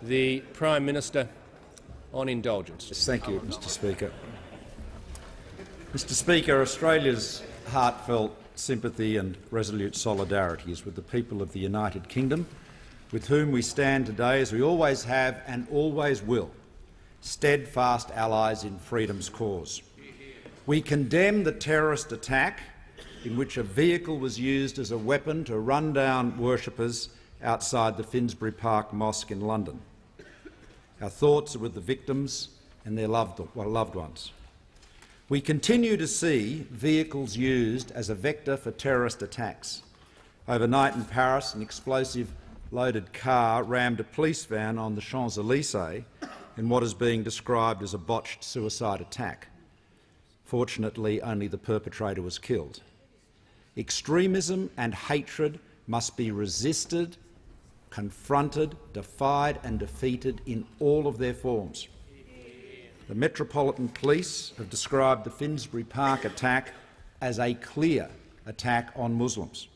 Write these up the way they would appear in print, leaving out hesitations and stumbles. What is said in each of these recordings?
The Prime Minister on indulgence. Yes, thank you, Mr Speaker. Mr Speaker, Australia's heartfelt sympathy and resolute solidarity is with the people of the United Kingdom, with whom we stand today, as we always have and always will, steadfast allies in freedom's cause. We condemn the terrorist attack in which a vehicle was used as a weapon to run down worshippers outside the Finsbury Park Mosque in London. Our thoughts are with the victims and their loved ones. We continue to see vehicles used as a vector for terrorist attacks. Overnight in Paris, an explosive-loaded car rammed a police van on the Champs-Élysées in what is being described as a botched suicide attack. Fortunately, only the perpetrator was killed. Extremism and hatred must be resisted, confronted, defied and defeated in all of their forms. The Metropolitan Police have described the Finsbury Park attack as a clear attack on Muslims.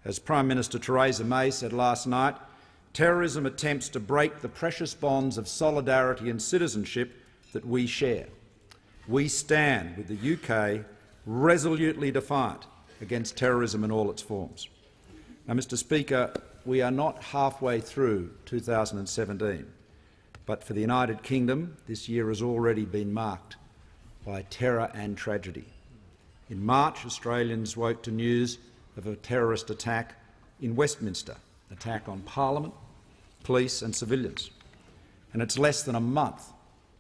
As Prime Minister Theresa May said last night, terrorism attempts to break the precious bonds of solidarity and citizenship that we share. We stand with the UK resolutely defiant against terrorism in all its forms. Now, Mr Speaker, we are not halfway through 2017, but for the United Kingdom, this year has already been marked by terror and tragedy. In March, Australians woke to news of a terrorist attack in Westminster, an attack on Parliament, police and civilians. And it's less than a month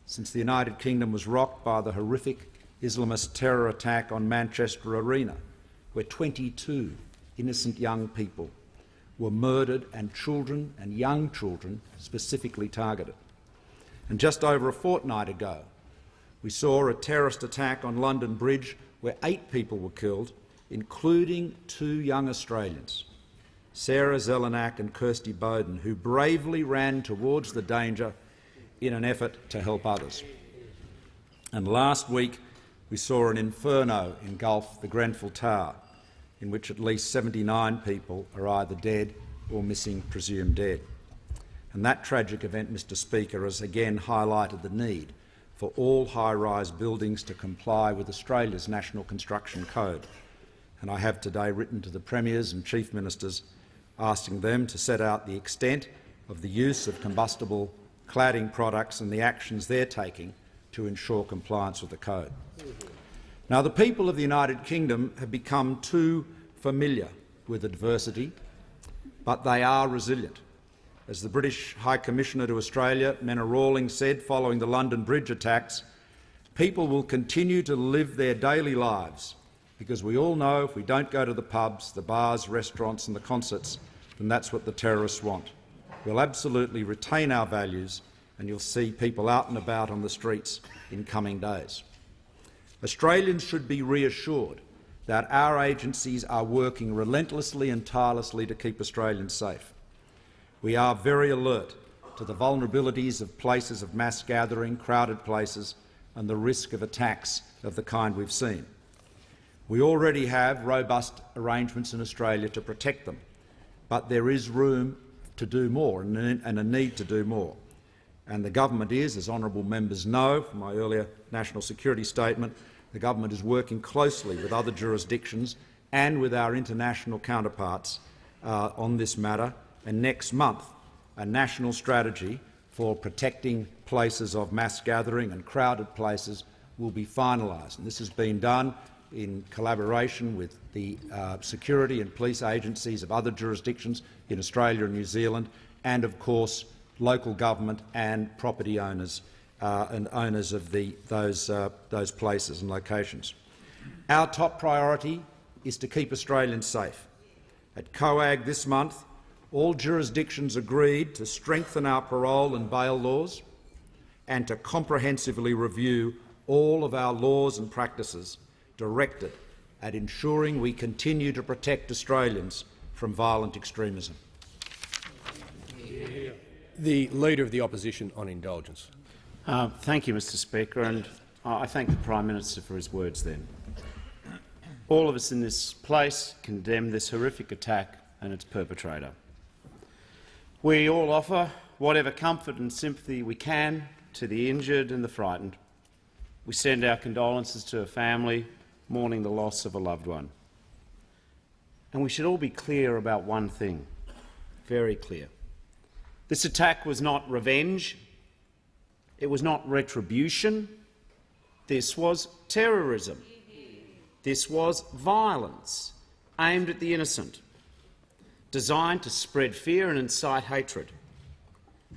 since the United Kingdom was rocked by the horrific Islamist terror attack on Manchester Arena, where 22 innocent young people were murdered and children and young children specifically targeted. And just over a fortnight ago, we saw a terrorist attack on London Bridge where 8 people were killed, including 2 young Australians, Sarah Zelenak and Kirsty Bowden, who bravely ran towards the danger in an effort to help others. And last week, we saw an inferno engulf the Grenfell Tower, in which at least 79 people are either dead or missing, presumed dead. And that tragic event, Mr Speaker, has again highlighted the need for all high-rise buildings to comply with Australia's National Construction Code. And I have today written to the Premiers and Chief Ministers asking them to set out the extent of the use of combustible cladding products and the actions they're taking to ensure compliance with the code. Now, the people of the United Kingdom have become too familiar with adversity, but they are resilient. As the British High Commissioner to Australia, Menna Rawlings, said following the London Bridge attacks, people will continue to live their daily lives because we all know if we don't go to the pubs, the bars, restaurants and the concerts, then that's what the terrorists want. We'll absolutely retain our values and you'll see people out and about on the streets in coming days. Australians should be reassured that our agencies are working relentlessly and tirelessly to keep Australians safe. We are very alert to the vulnerabilities of places of mass gathering, crowded places and the risk of attacks of the kind we've seen. We already have robust arrangements in Australia to protect them, but there is room to do more and a need to do more. And the government is, as honourable members know from my earlier national security statement, the government is working closely with other jurisdictions and with our international counterparts on this matter. And next month, a national strategy for protecting places of mass gathering and crowded places will be finalised. And this has been done in collaboration with the security and police agencies of other jurisdictions in Australia and New Zealand, and of course local government and property owners and owners of those places and locations. Our top priority is to keep Australians safe. At COAG this month, all jurisdictions agreed to strengthen our parole and bail laws and to comprehensively review all of our laws and practices directed at ensuring we continue to protect Australians from violent extremism. The Leader of the Opposition on indulgence. Thank you, Mr Speaker, and I thank the Prime Minister for his words then. All of us in this place condemn this horrific attack and its perpetrator. We all offer whatever comfort and sympathy we can to the injured and the frightened. We send our condolences to a family mourning the loss of a loved one. And we should all be clear about one thing, very clear. This attack was not revenge. It was not retribution. This was terrorism. This was violence aimed at the innocent, designed to spread fear and incite hatred.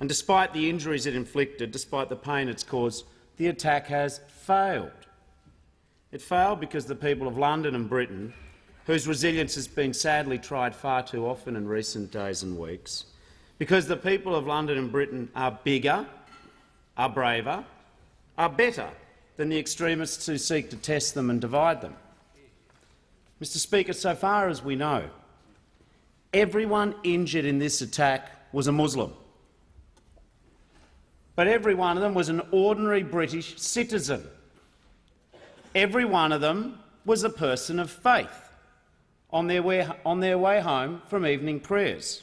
And despite the injuries it inflicted, despite the pain it's caused, the attack has failed. It failed because the people of London and Britain, whose resilience has been sadly tried far too often in recent days and weeks, because the people of London and Britain are bigger, are braver, are better than the extremists who seek to test them and divide them. Mr. Speaker, so far as we know, everyone injured in this attack was a Muslim. But every one of them was an ordinary British citizen. Every one of them was a person of faith on their way home from evening prayers.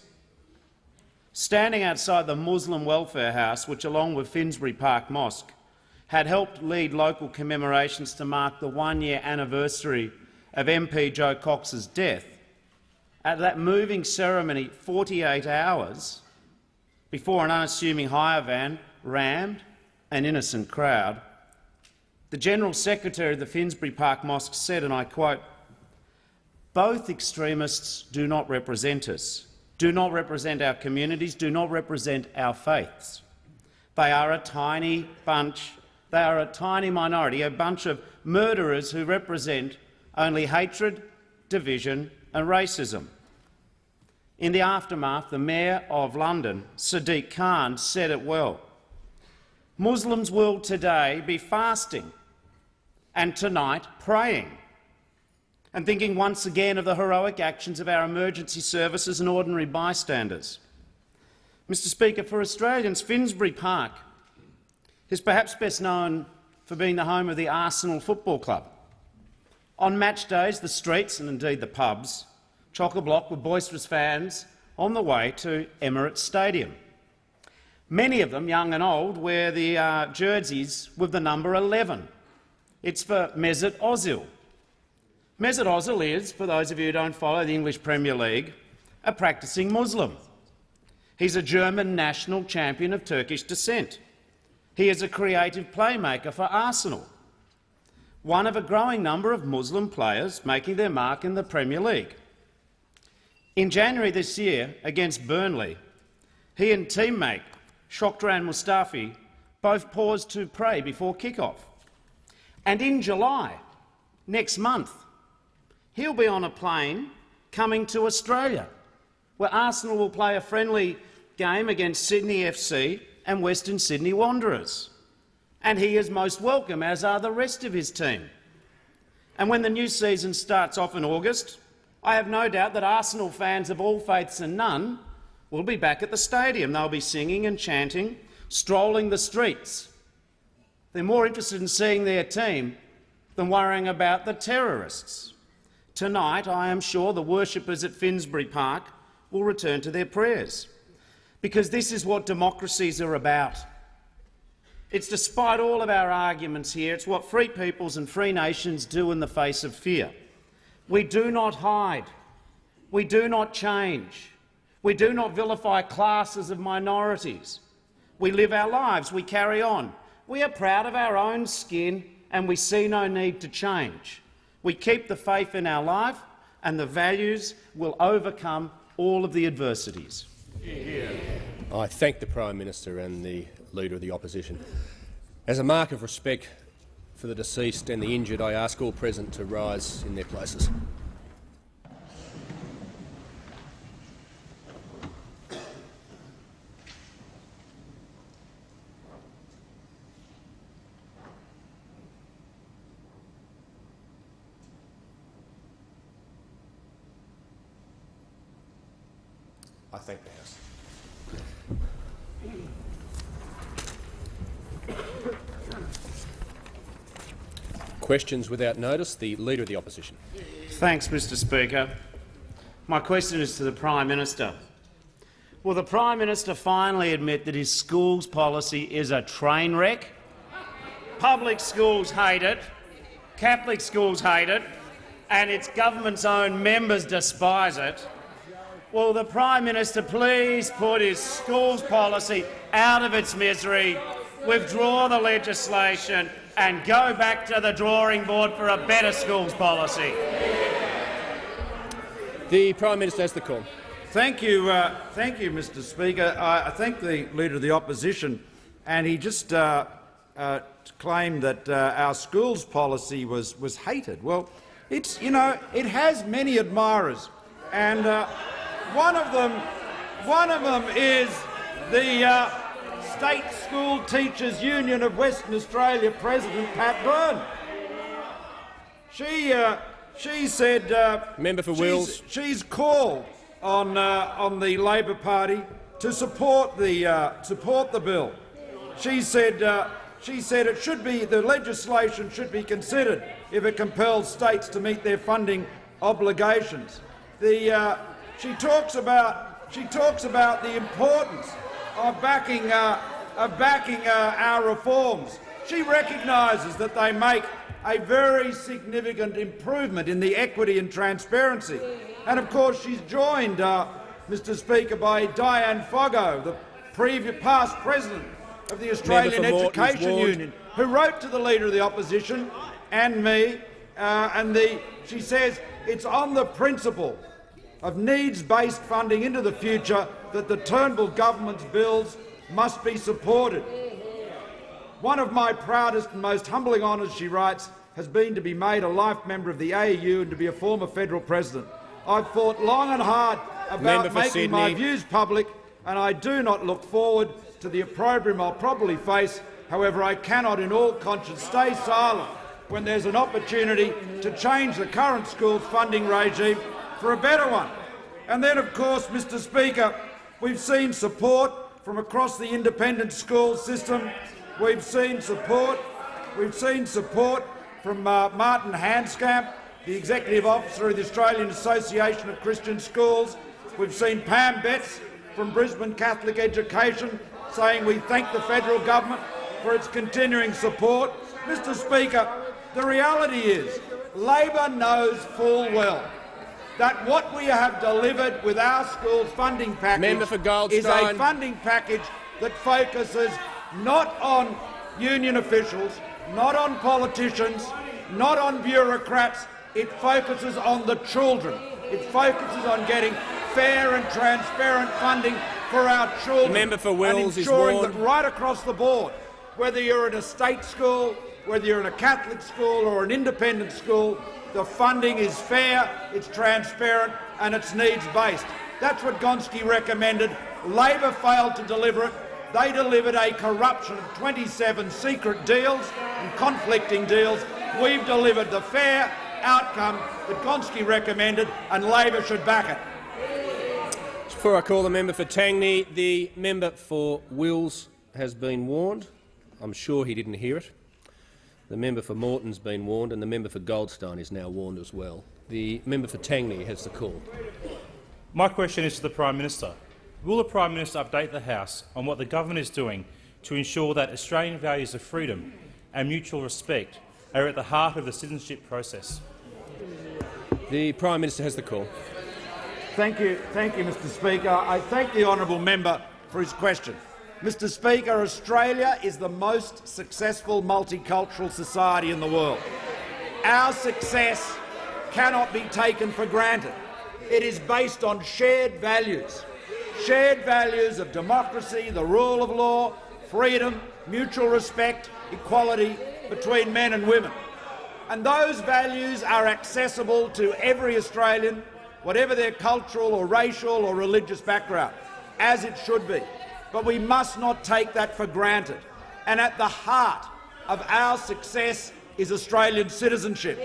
Standing outside the Muslim Welfare House, which, along with Finsbury Park Mosque, had helped lead local commemorations to mark the one-year anniversary of MP Joe Cox's death, at that moving ceremony 48 hours before an unassuming hire van rammed an innocent crowd, the General Secretary of the Finsbury Park Mosque said, and I quote, "Both extremists do not represent us, do not represent our communities, do not represent our faiths. They are a tiny bunch, they are a tiny minority, a bunch of murderers who represent only hatred, division and racism." In the aftermath, the Mayor of London, Sadiq Khan, said it well. Muslims will today be fasting and tonight praying and thinking once again of the heroic actions of our emergency services and ordinary bystanders. Mr. Speaker, for Australians, Finsbury Park is perhaps best known for being the home of the Arsenal Football Club. On match days, the streets, and indeed the pubs, chock-a-block with boisterous fans on the way to Emirates Stadium. Many of them, young and old, wear the jerseys with the number 11. It's for Mesut Ozil. Mesut Ozil is, for those of you who don't follow the English Premier League, a practising Muslim. He's a German national champion of Turkish descent. He is a creative playmaker for Arsenal, one of a growing number of Muslim players making their mark in the Premier League. In January this year, against Burnley, he and teammate Shokran Mustafi both paused to pray before kick-off. And in July, next month, he'll be on a plane coming to Australia, where Arsenal will play a friendly game against Sydney FC and Western Sydney Wanderers. And he is most welcome, as are the rest of his team. And when the new season starts off in August, I have no doubt that Arsenal fans of all faiths and none will be back at the stadium. They'll be singing and chanting, strolling the streets. They're more interested in seeing their team than worrying about the terrorists. Tonight, I am sure the worshippers at Finsbury Park will return to their prayers, because this is what democracies are about. It's, despite all of our arguments here, it's what free peoples and free nations do in the face of fear. We do not hide. We do not change. We do not vilify classes of minorities. We live our lives. We carry on. We are proud of our own skin and we see no need to change. We keep the faith in our life and the values will overcome all of the adversities. I thank the Prime Minister and the Leader of the Opposition. As a mark of respect for the deceased and the injured, I ask all present to rise in their places. I thank the House. Questions without notice. The Leader of the Opposition. Thanks, Mr. Speaker. My question is to the Prime Minister. Will the Prime Minister finally admit that his schools policy is a train wreck? Public schools hate it, Catholic schools hate it, and its government's own members despise it. Will the Prime Minister please put his schools policy out of its misery, withdraw the legislation and go back to the drawing board for a better schools policy? The Prime Minister has the call. Thank you, Mr Speaker. I thank the Leader of the Opposition, and he just claimed that our schools policy was hated. Well, it has many admirers, and one of them is the State School Teachers Union of Western Australia President Pat Byrne. She said Member for Wills. She's called on the Labor Party to support the bill. She said it should be, the legislation should be considered if it compels states to meet their funding obligations. She talks about the importance of backing our reforms. She recognises that they make a very significant improvement in the equity and transparency. And of course she's joined, Mr Speaker, by Diane Foggo, the past president of the Australian Education Union, who wrote to the Leader of the Opposition and me, she says it's on the principle of needs-based funding into the future that the Turnbull government's bills must be supported. One of my proudest and most humbling honours, she writes, has been to be made a life member of the AEU and to be a former federal president. I've fought long and hard about making my views public, and I do not look forward to the opprobrium I'll probably face. However, I cannot in all conscience stay silent when there's an opportunity to change the current schools funding regime for a better one. And then, of course, Mr Speaker, we've seen support from across the independent school system. We've seen support from Martin Hanscamp, the Executive Officer of the Australian Association of Christian Schools. We've seen Pam Betts from Brisbane Catholic Education saying we thank the federal government for its continuing support. Mr Speaker, the reality is Labor knows full well that what we have delivered with our schools funding package is a funding package that focuses not on union officials, not on politicians, not on bureaucrats. It focuses on the children. It focuses on getting fair and transparent funding for our children. The member for Wills and ensuring that right across the board, whether you're in a state school, whether you're in a Catholic school or an independent school, the funding is fair, it's transparent and it's needs-based. That's what Gonski recommended. Labor failed to deliver it. They delivered a corruption of 27 secret deals and conflicting deals. We've delivered the fair outcome that Gonski recommended, and Labor should back it. Before I call the member for Tangney, the member for Wills has been warned. I'm sure he didn't hear it. The member for Moreton's been warned, and the member for Goldstein is now warned as well. The member for Tangney has the call. My question is to the Prime Minister. Will the Prime Minister update the House on what the government is doing to ensure that Australian values of freedom and mutual respect are at the heart of the citizenship process? The Prime Minister has the call. Thank you, Mr Speaker. I thank the honourable member for his question. Mr Speaker, Australia is the most successful multicultural society in the world. Our success cannot be taken for granted. It is based on shared values of democracy, the rule of law, freedom, mutual respect, equality between men and women. And those values are accessible to every Australian, whatever their cultural or racial or religious background, as it should be. But we must not take that for granted. And at the heart of our success is Australian citizenship.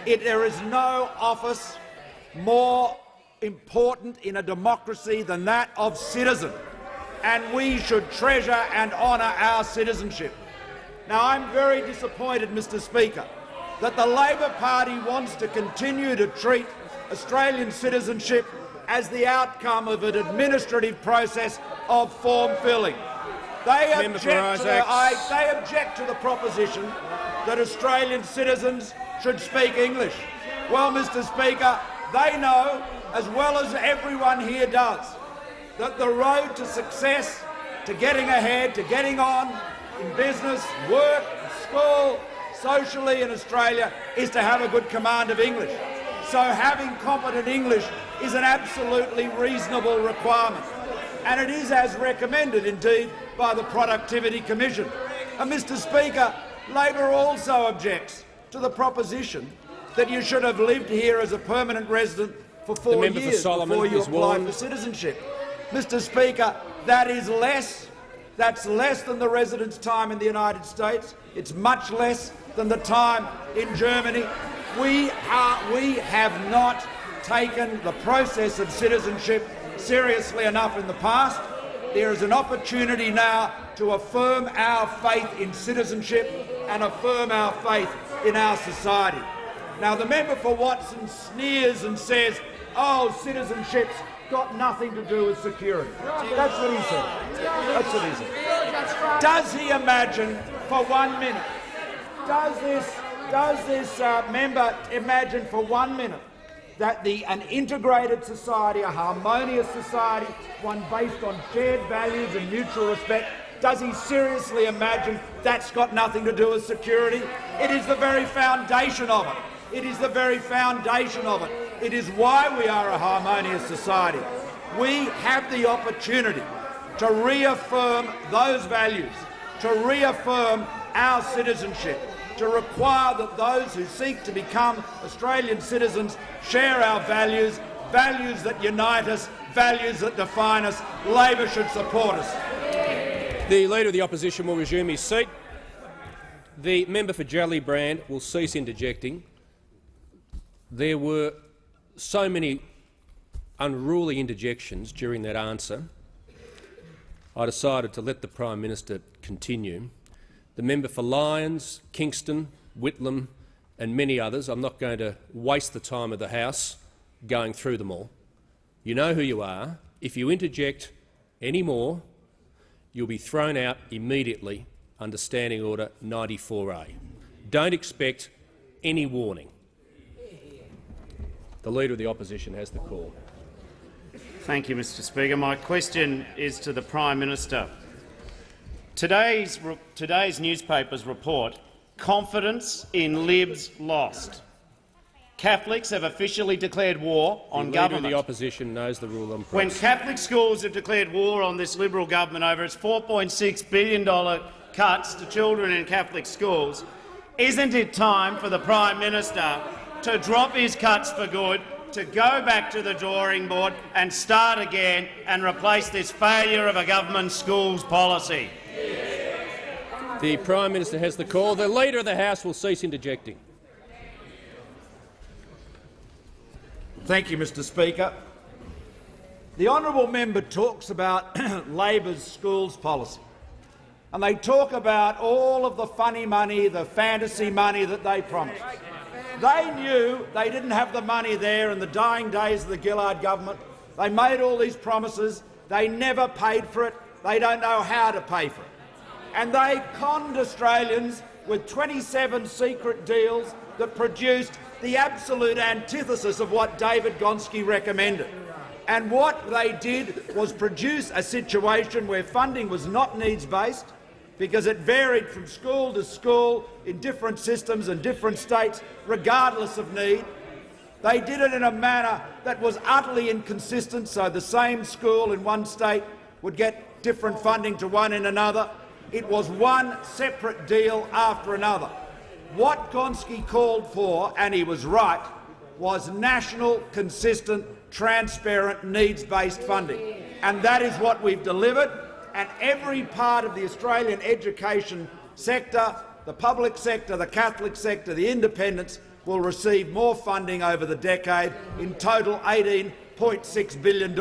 There is no office more important in a democracy than that of citizen, and we should treasure and honour our citizenship. Now, I'm very disappointed, Mr Speaker, that the Labor Party wants to continue to treat Australian citizenship as the outcome of an administrative process of form filling. They object to the proposition that Australian citizens should speak English. Well, Mr Speaker, they know, as well as everyone here does, that the road to success, to getting ahead, to getting on in business, work, school, socially in Australia is to have a good command of English. So having competent English is an absolutely reasonable requirement, and it is as recommended indeed by the Productivity Commission. And Mr Speaker, Labor also objects to the proposition that you should have lived here as a permanent resident for 4 years before you apply for citizenship. Mr Speaker, that is less. That's less than the resident's time in the United States. It's much less than the time in Germany. We have not taken the process of citizenship seriously enough in the past. There is an opportunity now to affirm our faith in citizenship and affirm our faith in our society. Now, the member for Watson sneers and says, oh, citizenship's got nothing to do with security. That's what he said. That's what he said. Does he imagine for 1 minute, does this member imagine for 1 minute that an integrated society, a harmonious society, one based on shared values and mutual respect, does he seriously imagine that's got nothing to do with security? It is the very foundation of it. It is the very foundation of it. It is why we are a harmonious society. We have the opportunity to reaffirm those values, to reaffirm our citizenship, to require that those who seek to become Australian citizens share our values, values that unite us, values that define us. Labor should support us. The Leader of the Opposition will resume his seat. The member for Jellybrand will cease interjecting. There were so many unruly interjections during that answer, I decided to let the Prime Minister continue. The member for Lyons, Kingston, Whitlam and many others, I'm not going to waste the time of the House going through them all. You know who you are. If you interject any more, you'll be thrown out immediately under Standing Order 94A. Don't expect any warning. The Leader of the Opposition has the call. Thank you, Mr Speaker. My question is to the Prime Minister. Today's newspapers report confidence in Libs lost. Catholics have officially declared war on government. The Leader of the Opposition knows the rule on press. When Catholic schools have declared war on this Liberal government over its $4.6 billion cuts to children in Catholic schools, isn't it time for the Prime Minister to drop his cuts for good, to go back to the drawing board and start again and replace this failure of a government schools policy? The Prime Minister has the call. The Leader of the House will cease interjecting. Thank you, Mr Speaker. The honourable member talks about Labor's schools policy, and they talk about all of the funny money, the fantasy money that they promised. They knew they didn't have the money there in the dying days of the Gillard government. They made all these promises. They never paid for it. They don't know how to pay for it. And they conned Australians with 27 secret deals that produced the absolute antithesis of what David Gonski recommended. And what they did was produce a situation where funding was not needs-based, because it varied from school to school in different systems and different states, regardless of need. They did it in a manner that was utterly inconsistent, so the same school in one state would get different funding to one in another. It was one separate deal after another. What Gonski called for, and he was right, was national, consistent, transparent, needs-based funding. And that is what we've delivered. And every part of the Australian education sector, the public sector, the Catholic sector, the independents, will receive more funding over the decade, in total $18.6 billion.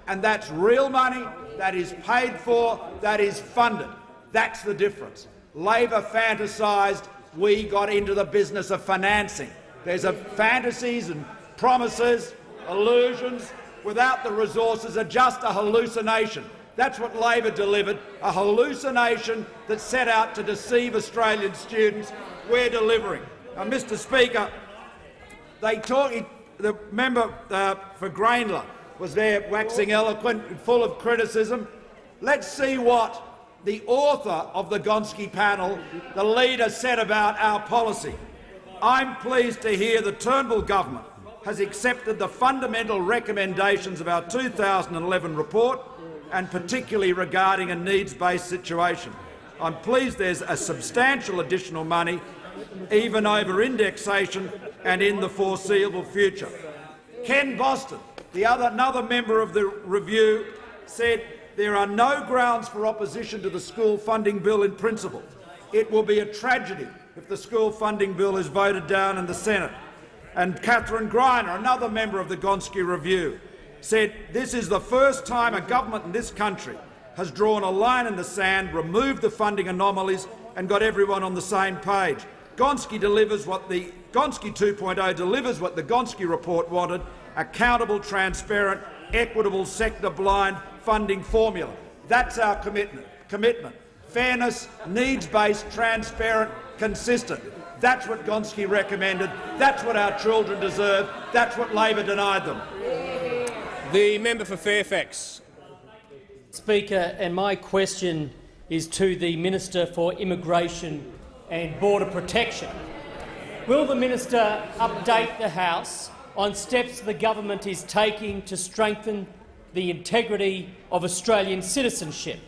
And that's real money, that is paid for, that is funded. That's the difference. Labor fantasised, we got into the business of financing. There's fantasies and promises, illusions, without the resources are just a hallucination. That's what Labor delivered, a hallucination that set out to deceive Australian students. We're delivering. Now, Mr Speaker, the member for Grainler was there waxing eloquent and full of criticism. Let's see what the author of the Gonski panel, the leader, said about our policy. I'm pleased to hear the Turnbull government has accepted the fundamental recommendations of our 2011 report, and particularly regarding a needs-based situation. I'm pleased there's a substantial additional money, even over indexation and in the foreseeable future. Ken Boston, another member of the review, said there are no grounds for opposition to the school funding bill in principle. It will be a tragedy if the school funding bill is voted down in the Senate. And Catherine Greiner, another member of the Gonski Review, said this is the first time a government in this country has drawn a line in the sand, removed the funding anomalies and got everyone on the same page. Gonski 2.0 delivers what the Gonski report wanted: accountable, transparent, equitable, sector-blind funding formula. That's our commitment. Fairness, needs-based, transparent, consistent. That's what Gonski recommended. That's what our children deserve. That's what Labor denied them. The member for Fairfax. Speaker, and my question is to the Minister for Immigration and Border Protection. Will the minister update the House on steps the government is taking to strengthen the integrity of Australian citizenship?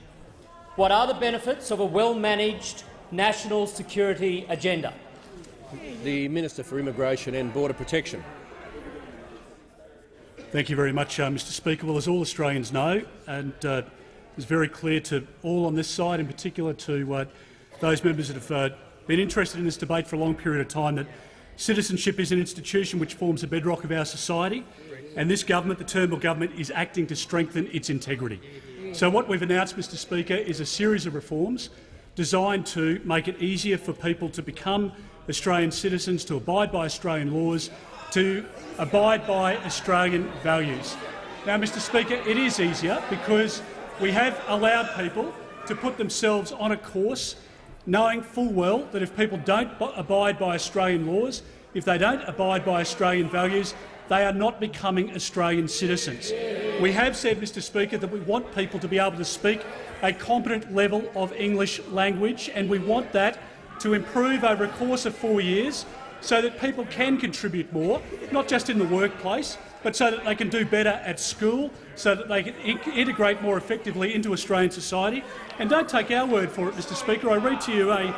What are the benefits of a well-managed national security agenda? The Minister for Immigration and Border Protection. Thank you very much, Mr Speaker. Well, as all Australians know, and it's very clear to all on this side, in particular to those members that have been interested in this debate for a long period of time, that citizenship is an institution which forms the bedrock of our society, and this government, the Turnbull government, is acting to strengthen its integrity. So what we've announced, Mr Speaker, is a series of reforms designed to make it easier for people to become Australian citizens, to abide by Australian laws, to abide by Australian values. Now, Mr Speaker, it is easier because we have allowed people to put themselves on a course knowing full well that if people don't abide by Australian laws, if they don't abide by Australian values, they are not becoming Australian citizens. We have said, Mr Speaker, that we want people to be able to speak a competent level of English language, and we want that to improve over a course of 4 years so that people can contribute more, not just in the workplace, but so that they can do better at school, so that they can integrate more effectively into Australian society. And don't take our word for it, Mr Speaker. I read to you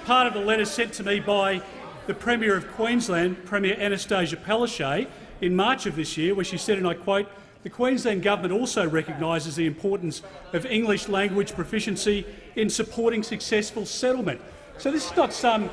part of a letter sent to me by the Premier of Queensland, Premier Anastasia Palaszczuk, in March of this year, where she said, and I quote, "The Queensland Government also recognises the importance of English language proficiency in supporting successful settlement." So this is not some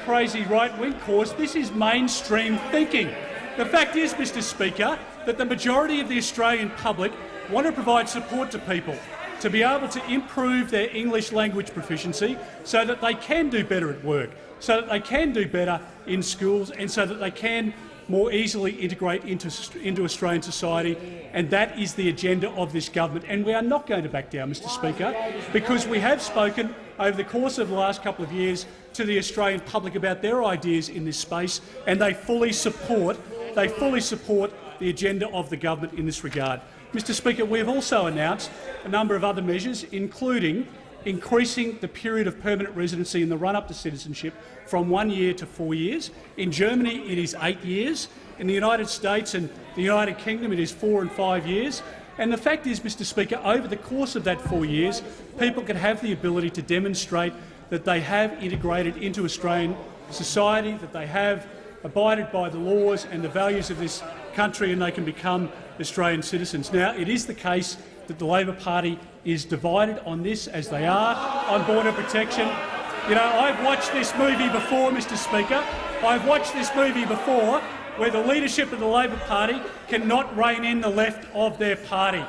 crazy right-wing course. This is mainstream thinking. The fact is, Mr Speaker, that the majority of the Australian public want to provide support to people to be able to improve their English language proficiency so that they can do better at work, so that they can do better in schools, and so that they can more easily integrate into Australian society, and that is the agenda of this government. And we are not going to back down, Mr Speaker, because we have spoken over the course of the last couple of years to the Australian public about their ideas in this space, and they fully support the agenda of the government in this regard. Mr Speaker, we have also announced a number of other measures, including increasing the period of permanent residency in the run-up to citizenship from 1 year to 4 years. In Germany it is 8 years. In the United States and the United Kingdom it is 4 and 5 years. And the fact is, Mr Speaker, over the course of that 4 years, people can have the ability to demonstrate that they have integrated into Australian society, that they have abided by the laws and the values of this country, and they can become Australian citizens. Now, it is the case that the Labor Party is divided on this, as they are on border protection. I've watched this movie before, Mr Speaker. I've watched this movie before where the leadership of the Labor Party cannot rein in the left of their party.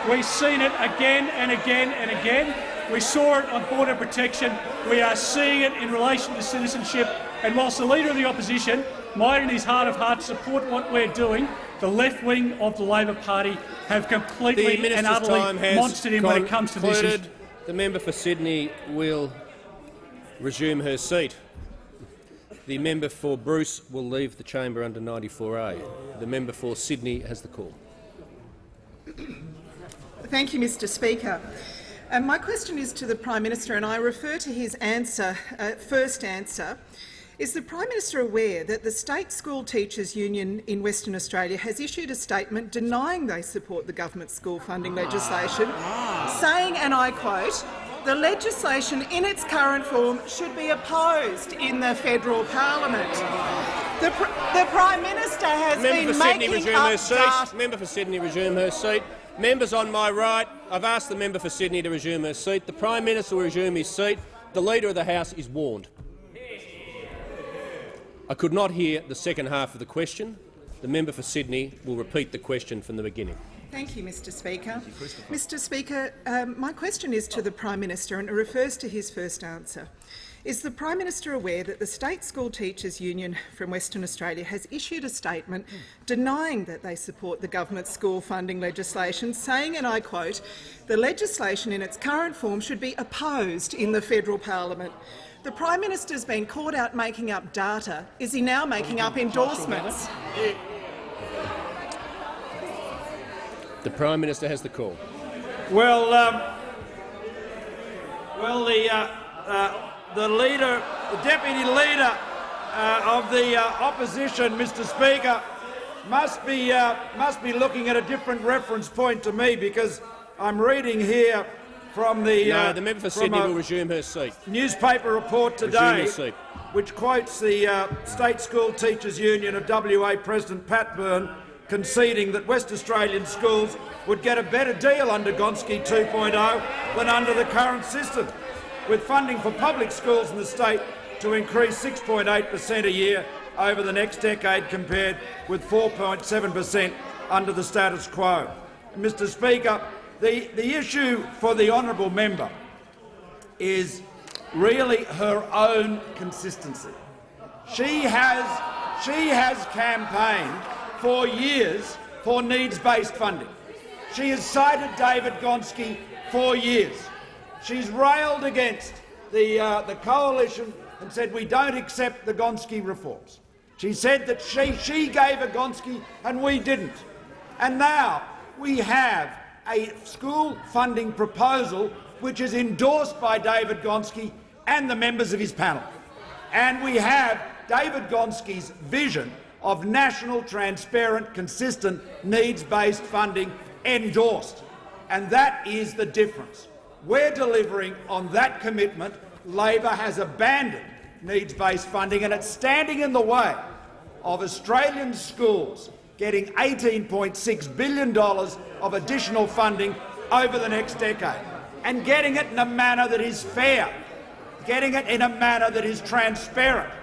We've seen it again and again and again. We saw it on border protection. We are seeing it in relation to citizenship. And whilst the Leader of the Opposition might in his heart of hearts support what we're doing, the left wing of the Labor Party have completely and utterly monstered him when it comes to this issue. The member for Sydney will resume her seat. The member for Bruce will leave the chamber under 94A. The member for Sydney has the call. Thank you, Mr Speaker. My question is to the Prime Minister, and I refer to his answer, first answer. Is the Prime Minister aware that the State School Teachers Union in Western Australia has issued a statement denying they support the government's school funding legislation, saying, and I quote, "The legislation in its current form should be opposed in the federal parliament." The Prime Minister has been making up data. Member for Sydney, resume her seat. Members on my right, I've asked the member for Sydney to resume her seat. The Prime Minister will resume his seat. The Leader of the House is warned. I could not hear the second half of the question. The member for Sydney will repeat the question from the beginning. Thank you, Mr Speaker. Mr Speaker, my question is to the Prime Minister and it refers to his first answer. Is the Prime Minister aware that the State School Teachers Union from Western Australia has issued a statement denying that they support the government's school funding legislation, saying, and I quote, "The legislation in its current form should be opposed in the federal parliament"? The Prime Minister's been caught out making up data. Is he now making up endorsements? The Prime Minister has the call. Well, the leader, the deputy leader of the opposition, Mr Speaker, must be looking at a different reference point to me, because I'm reading here from the member for Sydney will resume her seat. Newspaper report today, which quotes the State School Teachers Union of WA President Pat Byrne conceding that West Australian schools would get a better deal under Gonski 2.0 than under the current system, with funding for public schools in the state to increase 6.8% a year over the next decade, compared with 4.7% under the status quo. Mr Speaker, the issue for the honourable member is really her own consistency. She has campaigned for years for needs-based funding. She has cited David Gonski for years. She's railed against the coalition and said we don't accept the Gonski reforms. She said that she gave a Gonski and we didn't. And now we have a school funding proposal which is endorsed by David Gonski and the members of his panel. And we have David Gonski's vision of national, transparent, consistent, needs-based funding endorsed. And that is the difference. We're delivering on that commitment. Labor has abandoned needs-based funding, and it's standing in the way of Australian schools getting $18.6 billion of additional funding over the next decade, and getting it in a manner that is fair, getting it in a manner that is transparent,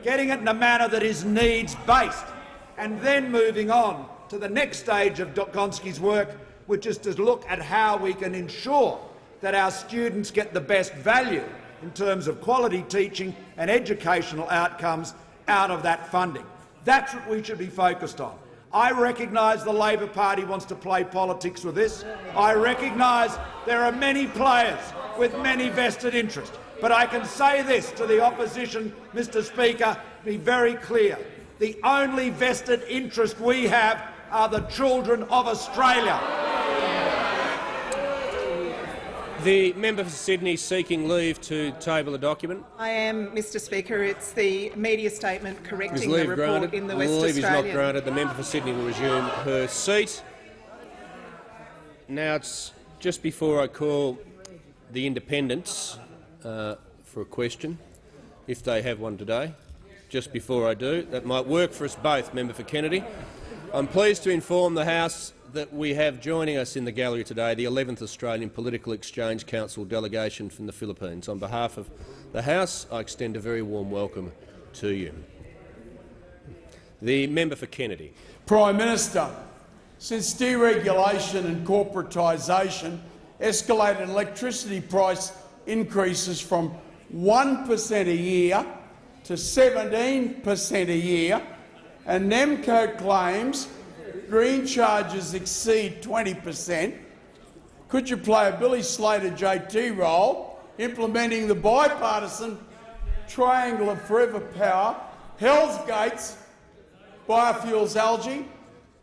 getting it in a manner that is needs-based, and then moving on to the next stage of Gonski's work, which is to look at how we can ensure that our students get the best value in terms of quality teaching and educational outcomes out of that funding. That's what we should be focused on. I recognise the Labor Party wants to play politics with this. I recognise there are many players with many vested interests. But I can say this to the opposition, Mr Speaker, be very clear. The only vested interest we have are the children of Australia. The member for Sydney seeking leave to table a document. I am, Mr Speaker. It's the media statement correcting the report in the West Australian. Leave is not granted. The member for Sydney will resume her seat. Now it's just before I call the independents for a question, if they have one today. Just before I do, that might work for us both, member for Kennedy. I'm pleased to inform the House that we have joining us in the gallery today the 11th Australian Political Exchange Council delegation from the Philippines. On behalf of the House, I extend a very warm welcome to you. The member for Kennedy. Prime Minister, since deregulation and corporatisation, escalated electricity price increases from 1% a year to 17% a year and NEMCO claims green charges exceed 20%, could you play a Billy Slater JT role implementing the bipartisan triangle of forever power, Hell's Gates, biofuels algae,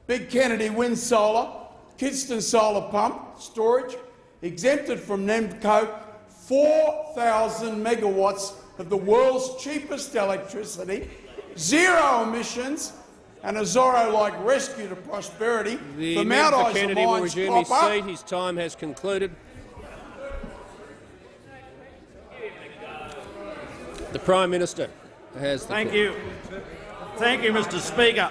Big Kennedy wind solar, Kidston solar pump storage, exempted from NEMCO 4,000 megawatts of the world's cheapest electricity, zero emissions, and a Zorro-like rescue to prosperity. The member for Kennedy will resume his seat. His time has concluded. The Prime Minister has the Thank floor. you. Thank you, Mr Speaker.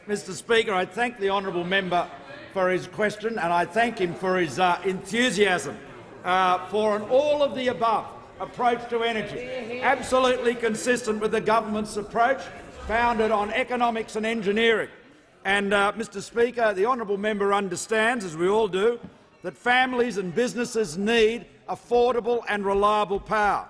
Mr Speaker, I thank the honourable member for his question, and I thank him for his enthusiasm for an all-of-the-above approach to energy, absolutely consistent with the government's approach, founded on economics and engineering. And, Mr Speaker, the honourable member understands, as we all do, that families and businesses need affordable and reliable power.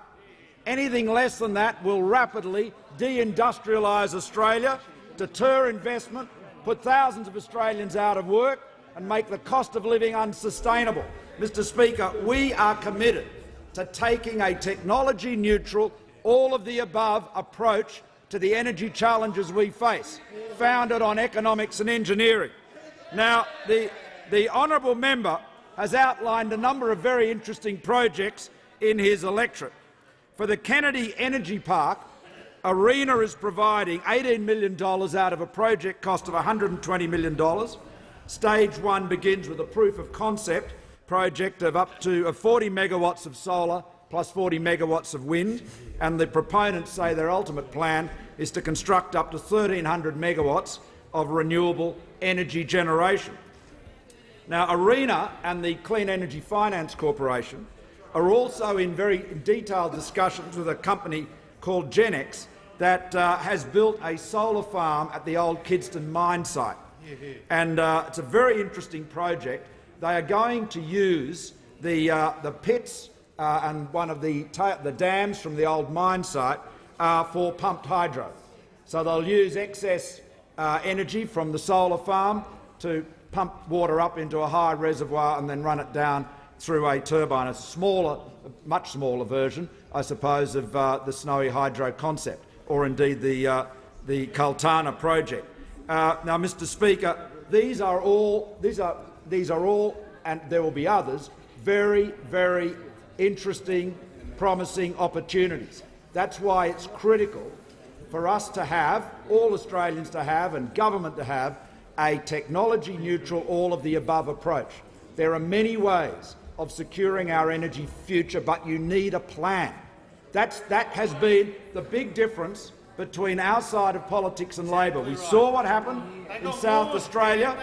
Anything less than that will rapidly deindustrialise Australia, deter investment, put thousands of Australians out of work and make the cost of living unsustainable. Mr Speaker, we are committed to taking a technology-neutral, all-of-the-above approach to the energy challenges we face, founded on economics and engineering. Now, the honourable member has outlined a number of very interesting projects in his electorate. For the Kennedy Energy Park, ARENA is providing $18 million out of a project cost of $120 million. Stage 1 begins with a proof of concept project of up to 40 megawatts of solar plus 40 megawatts of wind, and the proponents say their ultimate plan is to construct up to 1,300 megawatts of renewable energy generation. Now, ARENA and the Clean Energy Finance Corporation are also in very detailed discussions with a company called Genex that has built a solar farm at the old Kidston mine site. And it's a very interesting project. They are going to use the pits and one of the dams from the old mine site for pumped hydro. So they'll use excess energy from the solar farm to pump water up into a high reservoir and then run it down through a turbine, a smaller, much smaller version, I suppose, of the Snowy Hydro concept, or indeed the Kaltana project. Now, Mr. Speaker, these are all, and there will be others, very, very interesting, promising opportunities. That's why it's critical for us to have, all Australians to have, and government to have, a technology-neutral, all-of-the-above approach. There are many ways of securing our energy future, but you need a plan. That has been the big difference between our side of politics and Labor. We saw what happened in South Australia.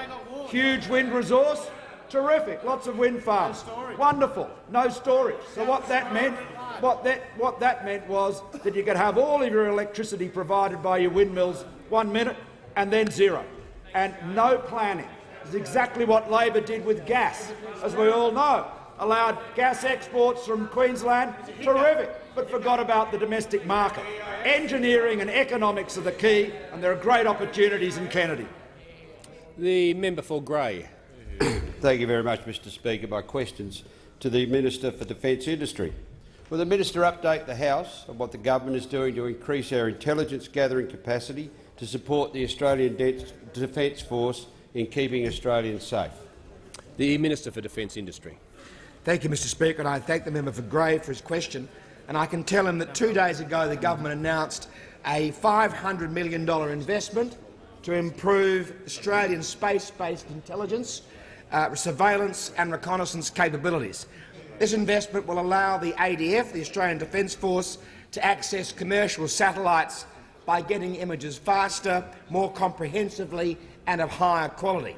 Huge wind resource, terrific, lots of wind farms, wonderful, no storage. So what that meant, was that you could have all of your electricity provided by your windmills 1 minute and then zero, and no planning. It's exactly what Labor did with gas, as we all know. Allowed gas exports from Queensland, terrific, but forgot about the domestic market. Engineering and economics are the key, and there are great opportunities in Kennedy. The member for Grey. Thank you very much, Mr Speaker. My questions to the Minister for Defence Industry. Will the Minister update the House on what the government is doing to increase our intelligence gathering capacity to support the Australian Defence Force in keeping Australians safe? The Minister for Defence Industry. Thank you, Mr Speaker, and I thank the member for Grey for his question. And I can tell him that 2 days ago the government announced a $500 million investment to improve Australian space-based intelligence, surveillance and reconnaissance capabilities. This investment will allow the ADF, the Australian Defence Force, to access commercial satellites by getting images faster, more comprehensively and of higher quality.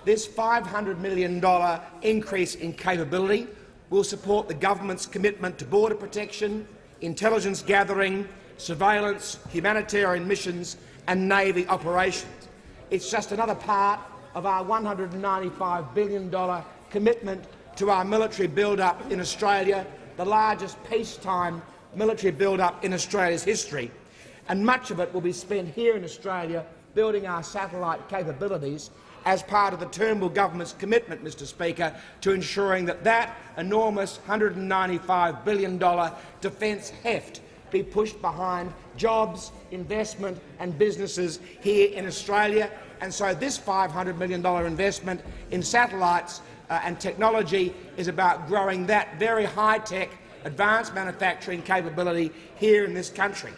This $500 million increase in capability will support the government's commitment to border protection, intelligence gathering, surveillance, humanitarian missions and Navy operations. It's just another part of our $195 billion commitment to our military build-up in Australia, the largest peacetime military build-up in Australia's history. And much of it will be spent here in Australia building our satellite capabilities as part of the Turnbull government's commitment, Mr Speaker, to ensuring that that enormous $195 billion defence heft be pushed behind jobs, investment and businesses here in Australia. And so this $500 million investment in satellites and technology is about growing that very high-tech, advanced manufacturing capability here in this country.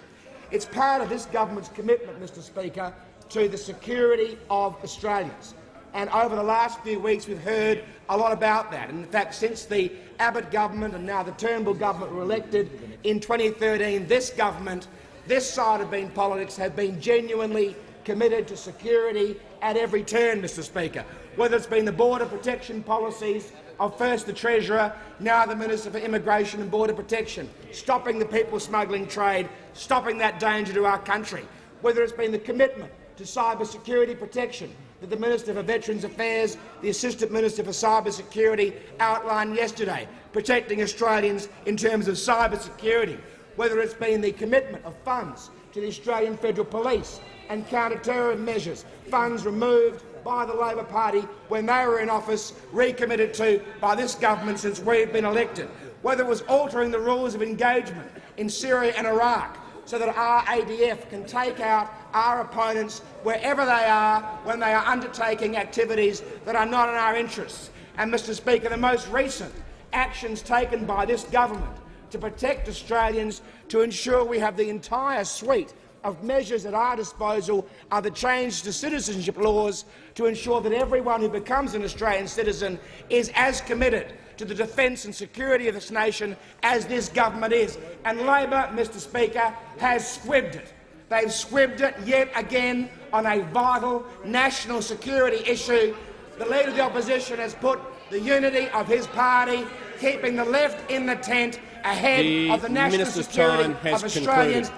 It's part of this government's commitment, Mr Speaker, to the security of Australians. And over the last few weeks we've heard a lot about that. In fact, since the Abbott government and now the Turnbull government were elected in 2013, this government, this side of being politics, have been genuinely committed to security at every turn, Mr Speaker, whether it's been the border protection policies of first the Treasurer, now the Minister for Immigration and Border Protection, stopping the people smuggling trade, stopping that danger to our country, whether it's been the commitment to cyber security protection that the Minister for Veterans Affairs, the Assistant Minister for Cyber Security outlined yesterday, protecting Australians in terms of cyber security, whether it's been the commitment of funds to the Australian Federal Police and counter-terrorism measures, funds removed by the Labor Party when they were in office, recommitted to by this government since we've been elected, whether it was altering the rules of engagement in Syria and Iraq so that our ADF can take out our opponents wherever they are when they are undertaking activities that are not in our interests. And, Mr Speaker, the most recent actions taken by this government to protect Australians, to ensure we have the entire suite of measures at our disposal, are the change to citizenship laws to ensure that everyone who becomes an Australian citizen is as committed to the defence and security of this nation as this government is. And Labor, Mr Speaker, has squibbed it. They've squibbed it yet again on a vital national security issue. The Leader of the Opposition has put the unity of his party, keeping the left in the tent, ahead of the national security of Australians.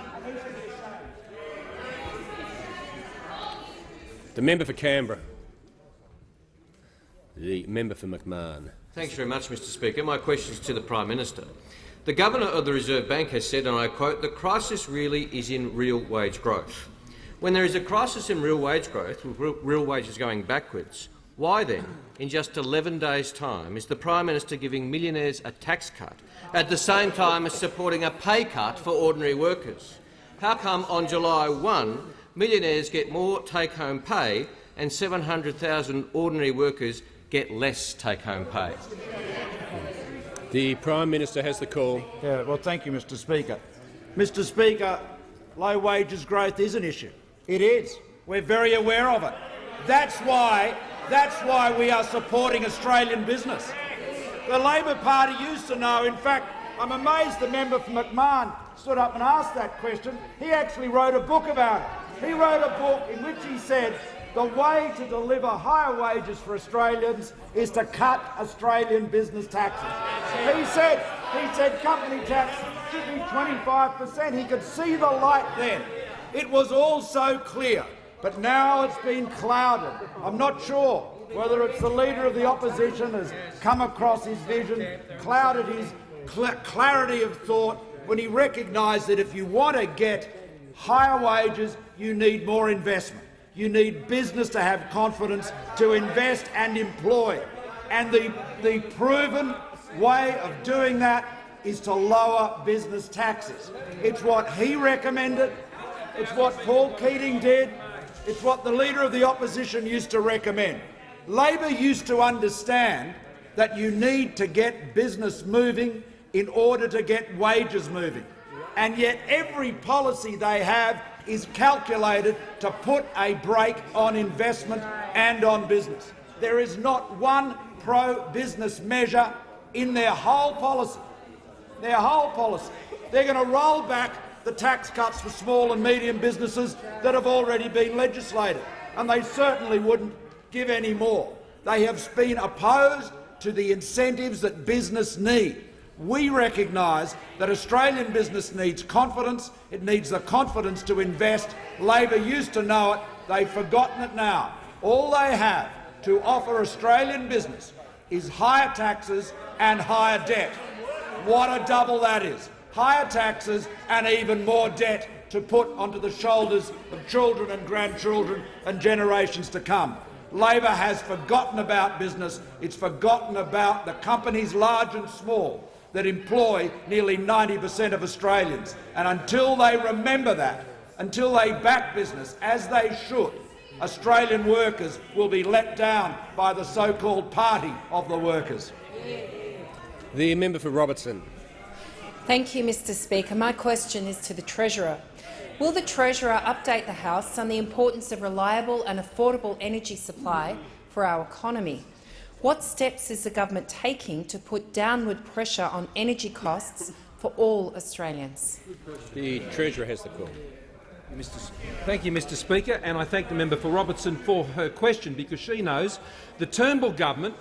The member for Canberra. The member for McMahon. Thanks very much, Mr Speaker. My question is to the Prime Minister. The Governor of the Reserve Bank has said, and I quote, "The crisis really is in real wage growth." When there is a crisis in real wage growth, with real wages going backwards, why then, in just 11 days' time, is the Prime Minister giving millionaires a tax cut at the same time as supporting a pay cut for ordinary workers? How come on July 1 millionaires get more take-home pay and 700,000 ordinary workers get less take-home pay? The Prime Minister has the call. Well, thank you, Mr Speaker. Mr Speaker, low wages growth is an issue. It is. We're very aware of it. That's why we are supporting Australian business. The Labor Party used to know. In fact, I'm amazed the member for McMahon stood up and asked that question. He actually wrote a book about it. He wrote a book in which he said the way to deliver higher wages for Australians is to cut Australian business taxes. He said company tax should be 25%. He could see the light then. It was all so clear, but now it's been clouded. I'm not sure whether it's the Leader of the Opposition has come across his vision, clouded his clarity of thought when he recognised that if you want to get higher wages, you need more investment. You need business to have confidence to invest and employ. And the proven way of doing that is to lower business taxes. It's what he recommended. It's what Paul Keating did. It's what the Leader of the Opposition used to recommend. Labor used to understand that you need to get business moving in order to get wages moving. And yet every policy they have is calculated to put a brake on investment and on business. There is not one pro-business measure in their whole policy. Their whole policy. They're going to roll back the tax cuts for small and medium businesses that have already been legislated, and they certainly wouldn't give any more. They have been opposed to the incentives that business need. We recognise that Australian business needs confidence. It needs the confidence to invest. Labor used to know it. They've forgotten it now. All they have to offer Australian business is higher taxes and higher debt. What a double that is. Higher taxes and even more debt to put onto the shoulders of children and grandchildren and generations to come. Labor has forgotten about business. It's forgotten about the companies, large and small, that employ nearly 90% of Australians. And until they remember that, until they back business, as they should, Australian workers will be let down by the so-called party of the workers. The member for Robertson. Thank you, Mr Speaker. My question is to the Treasurer. Will the Treasurer update the House on the importance of reliable and affordable energy supply for our economy? What steps is the government taking to put downward pressure on energy costs for all Australians? The Treasurer has the call. Thank you, Mr Speaker, and I thank the member for Robertson for her question, because she knows the Turnbull government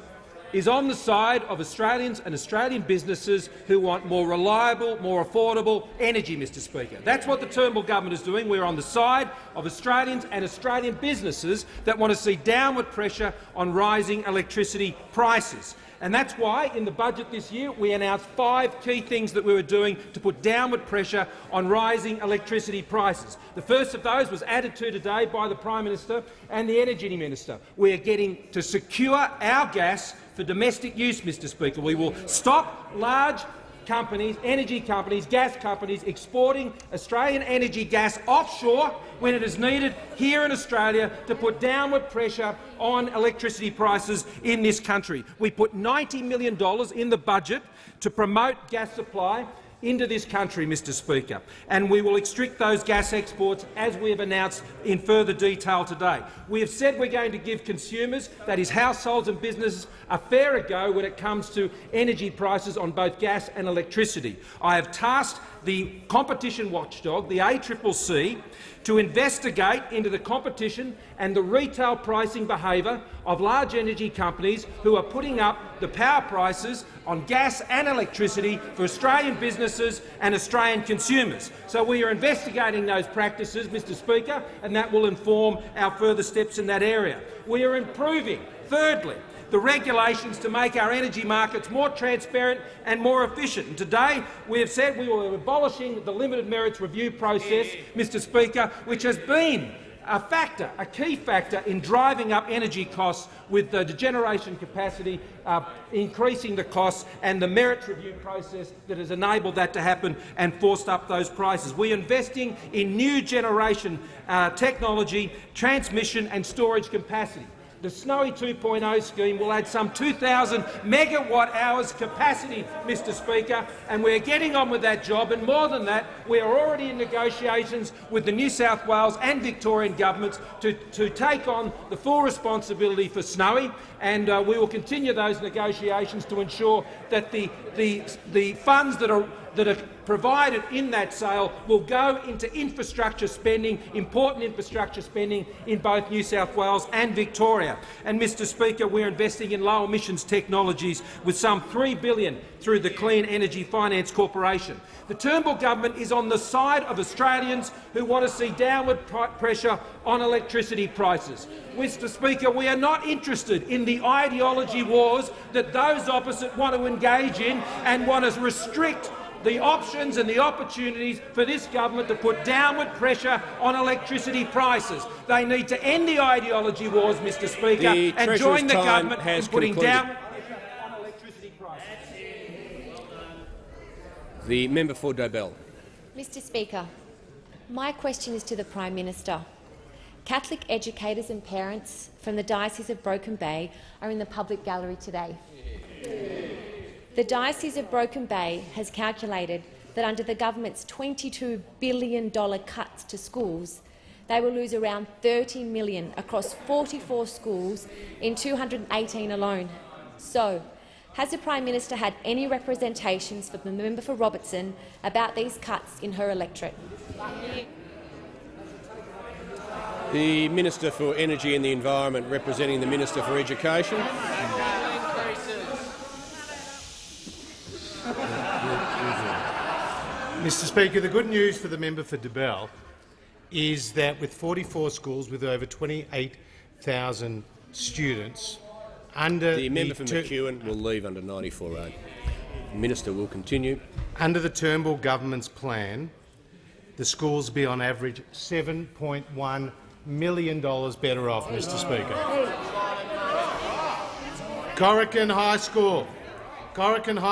is on the side of Australians and Australian businesses who want more reliable, more affordable energy, Mr Speaker. That's what the Turnbull government is doing. We're on the side of Australians and Australian businesses that want to see downward pressure on rising electricity prices. And that's why, in the budget this year, we announced 5 key things that we were doing to put downward pressure on rising electricity prices. The first of those was added to today by the Prime Minister and the Energy Minister. We are getting to secure our gas for domestic use, Mr Speaker. We will stop large companies, energy companies, gas companies exporting Australian energy gas offshore when it is needed here in Australia to put downward pressure on electricity prices in this country. We put $90 million in the budget to promote gas supply into this country, Mr Speaker, and we will restrict those gas exports as we have announced in further detail today. We have said we're going to give consumers, that is households and businesses, a fairer go when it comes to energy prices on both gas and electricity. I have tasked the competition watchdog, the ACCC, to investigate into the competition and the retail pricing behaviour of large energy companies who are putting up the power prices on gas and electricity for Australian businesses and Australian consumers. So we are investigating those practices, Mr Speaker, and that will inform our further steps in that area. We are improving, thirdly, the regulations to make our energy markets more transparent and more efficient. And today we have said we will be abolishing the limited merits review process, Mr Speaker, which has been a key factor in driving up energy costs, with the generation capacity increasing the costs, and the merits review process that has enabled that to happen and forced up those prices. We are investing in new generation technology, transmission and storage capacity. The Snowy 2.0 scheme will add some 2,000 megawatt-hours capacity, Mr Speaker, and we're getting on with that job. And more than that, we are already in negotiations with the New South Wales and Victorian governments to take on the full responsibility for Snowy, and we will continue those negotiations to ensure that the funds that are provided in that sale will go into infrastructure spending, important infrastructure spending in both New South Wales and Victoria. And, Mr Speaker, we're investing in low emissions technologies with some $3 billion through the Clean Energy Finance Corporation. The Turnbull government is on the side of Australians who want to see downward pressure on electricity prices. Mr Speaker, we are not interested in the ideology wars that those opposite want to engage in and want to restrict the options and the opportunities for this government to put downward pressure on electricity prices. They need to end the ideology wars, Mr Speaker, and join the government in putting downward pressure on electricity prices. The member for Dobell. Mr Speaker, my question is to the Prime Minister. Catholic educators and parents from the Diocese of Broken Bay are in the public gallery today. The Diocese of Broken Bay has calculated that under the government's $22 billion cuts to schools, they will lose around $30 million across 44 schools in 218 alone. So, has the Prime Minister had any representations from the member for Robertson about these cuts in her electorate? The Minister for Energy and the Environment, representing the Minister for Education. Mr Speaker, the good news for the member for Dobell is that with 44 schools with over 28,000 students, under the member for McEwen will leave under 94A. The Minister will continue. Under the Turnbull government's plan, the schools be on average $7.1 million better off, Mr Speaker. Corican High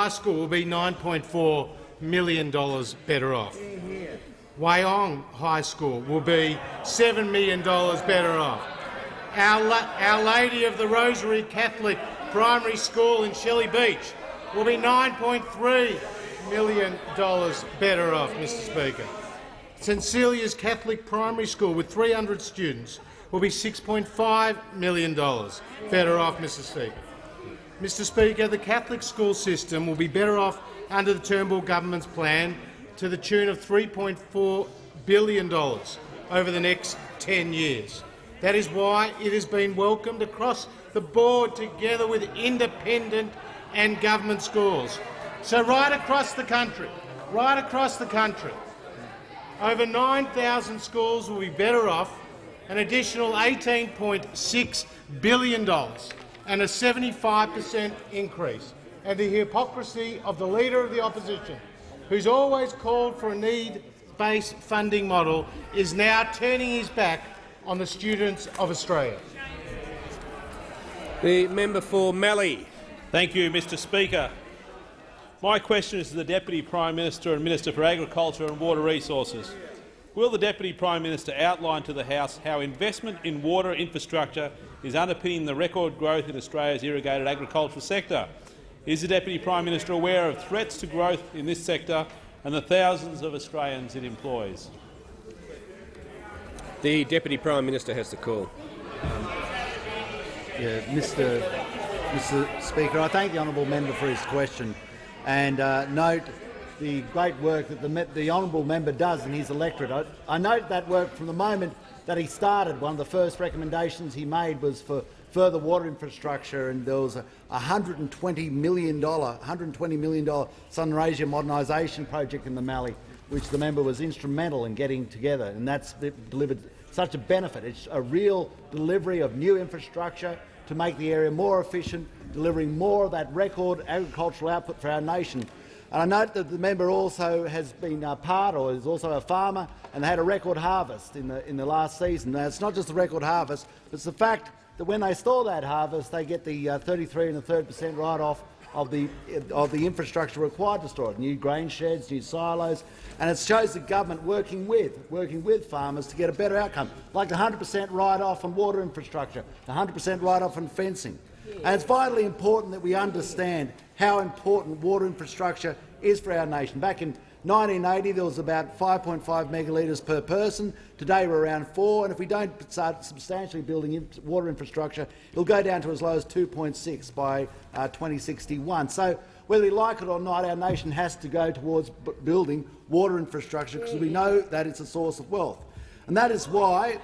School will be $9.4 million better off. Wyong High School will be $7 million better off. Our Lady of the Rosary Catholic Primary School in Shelley Beach will be $9.3 million better off, Mr Speaker. St Celia's Catholic Primary School with 300 students will be $6.5 million better off, Mr Speaker. Mr Speaker, the Catholic school system will be better off under the Turnbull government's plan to the tune of $3.4 billion over the next 10 years. That is why it has been welcomed across the board together with independent and government schools. So right across the country, over 9,000 schools will be better off, an additional $18.6 billion and a 75% increase. And the hypocrisy of the Leader of the Opposition, who's always called for a need-based funding model, is now turning his back on the students of Australia. The member for Mallee. Thank you, Mr Speaker. My question is to the Deputy Prime Minister and Minister for Agriculture and Water Resources. Will the Deputy Prime Minister outline to the House how investment in water infrastructure is underpinning the record growth in Australia's irrigated agricultural sector? Is the Deputy Prime Minister aware of threats to growth in this sector and the thousands of Australians it employs? The Deputy Prime Minister has the call. Mr Speaker, I thank the honourable member for his question and note the great work that the honourable member does in his electorate. I note that work from the moment that he started. One of the first recommendations he made was for further water infrastructure, and there was a $120 million Sunraysia modernisation project in the Mallee, which the member was instrumental in getting together, and that's delivered such a benefit. It's a real delivery of new infrastructure to make the area more efficient, delivering more of that record agricultural output for our nation. And I note that the member also has been is also a farmer, and they had a record harvest in the last season. Now, it's not just the record harvest, but it's the fact that when they store that harvest, they get the 33 1/3% write-off of the infrastructure required to store it, new grain sheds, new silos, and it shows the government working with farmers to get a better outcome, like the 100% write-off on water infrastructure, the 100% write-off on fencing. And it's vitally important that we understand how important water infrastructure is for our nation. Back in 1980, there was about 5.5 megalitres per person. Today, we're around 4, and if we don't start substantially building water infrastructure, it'll go down to as low as 2.6 by 2061. So, whether we like it or not, our nation has to go towards building water infrastructure because we know that it's a source of wealth. And that is why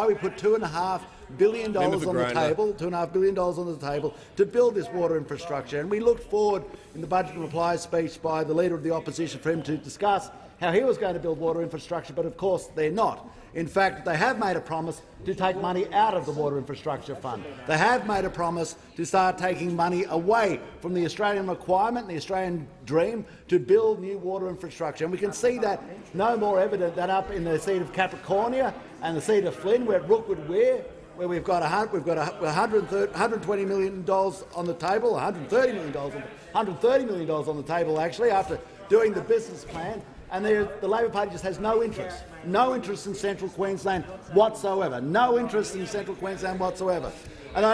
we put $2.5 billion on the table, $2.5 billion on the table to build this water infrastructure. And we looked forward in the budget reply speech by the Leader of the Opposition for him to discuss how he was going to build water infrastructure, but of course they're not. In fact, they have made a promise to take money out of the Water Infrastructure Fund. They have made a promise to start taking money away from the Australian requirement, the Australian dream, to build new water infrastructure. And we can see that no more evident than up in the seat of Capricornia and the seat of Flynn, where at Rookwood Weir, where we've got $120 million on the table, $130 million on the table actually, after doing the business plan. And the Labor Party just has no interest in Central Queensland whatsoever, And I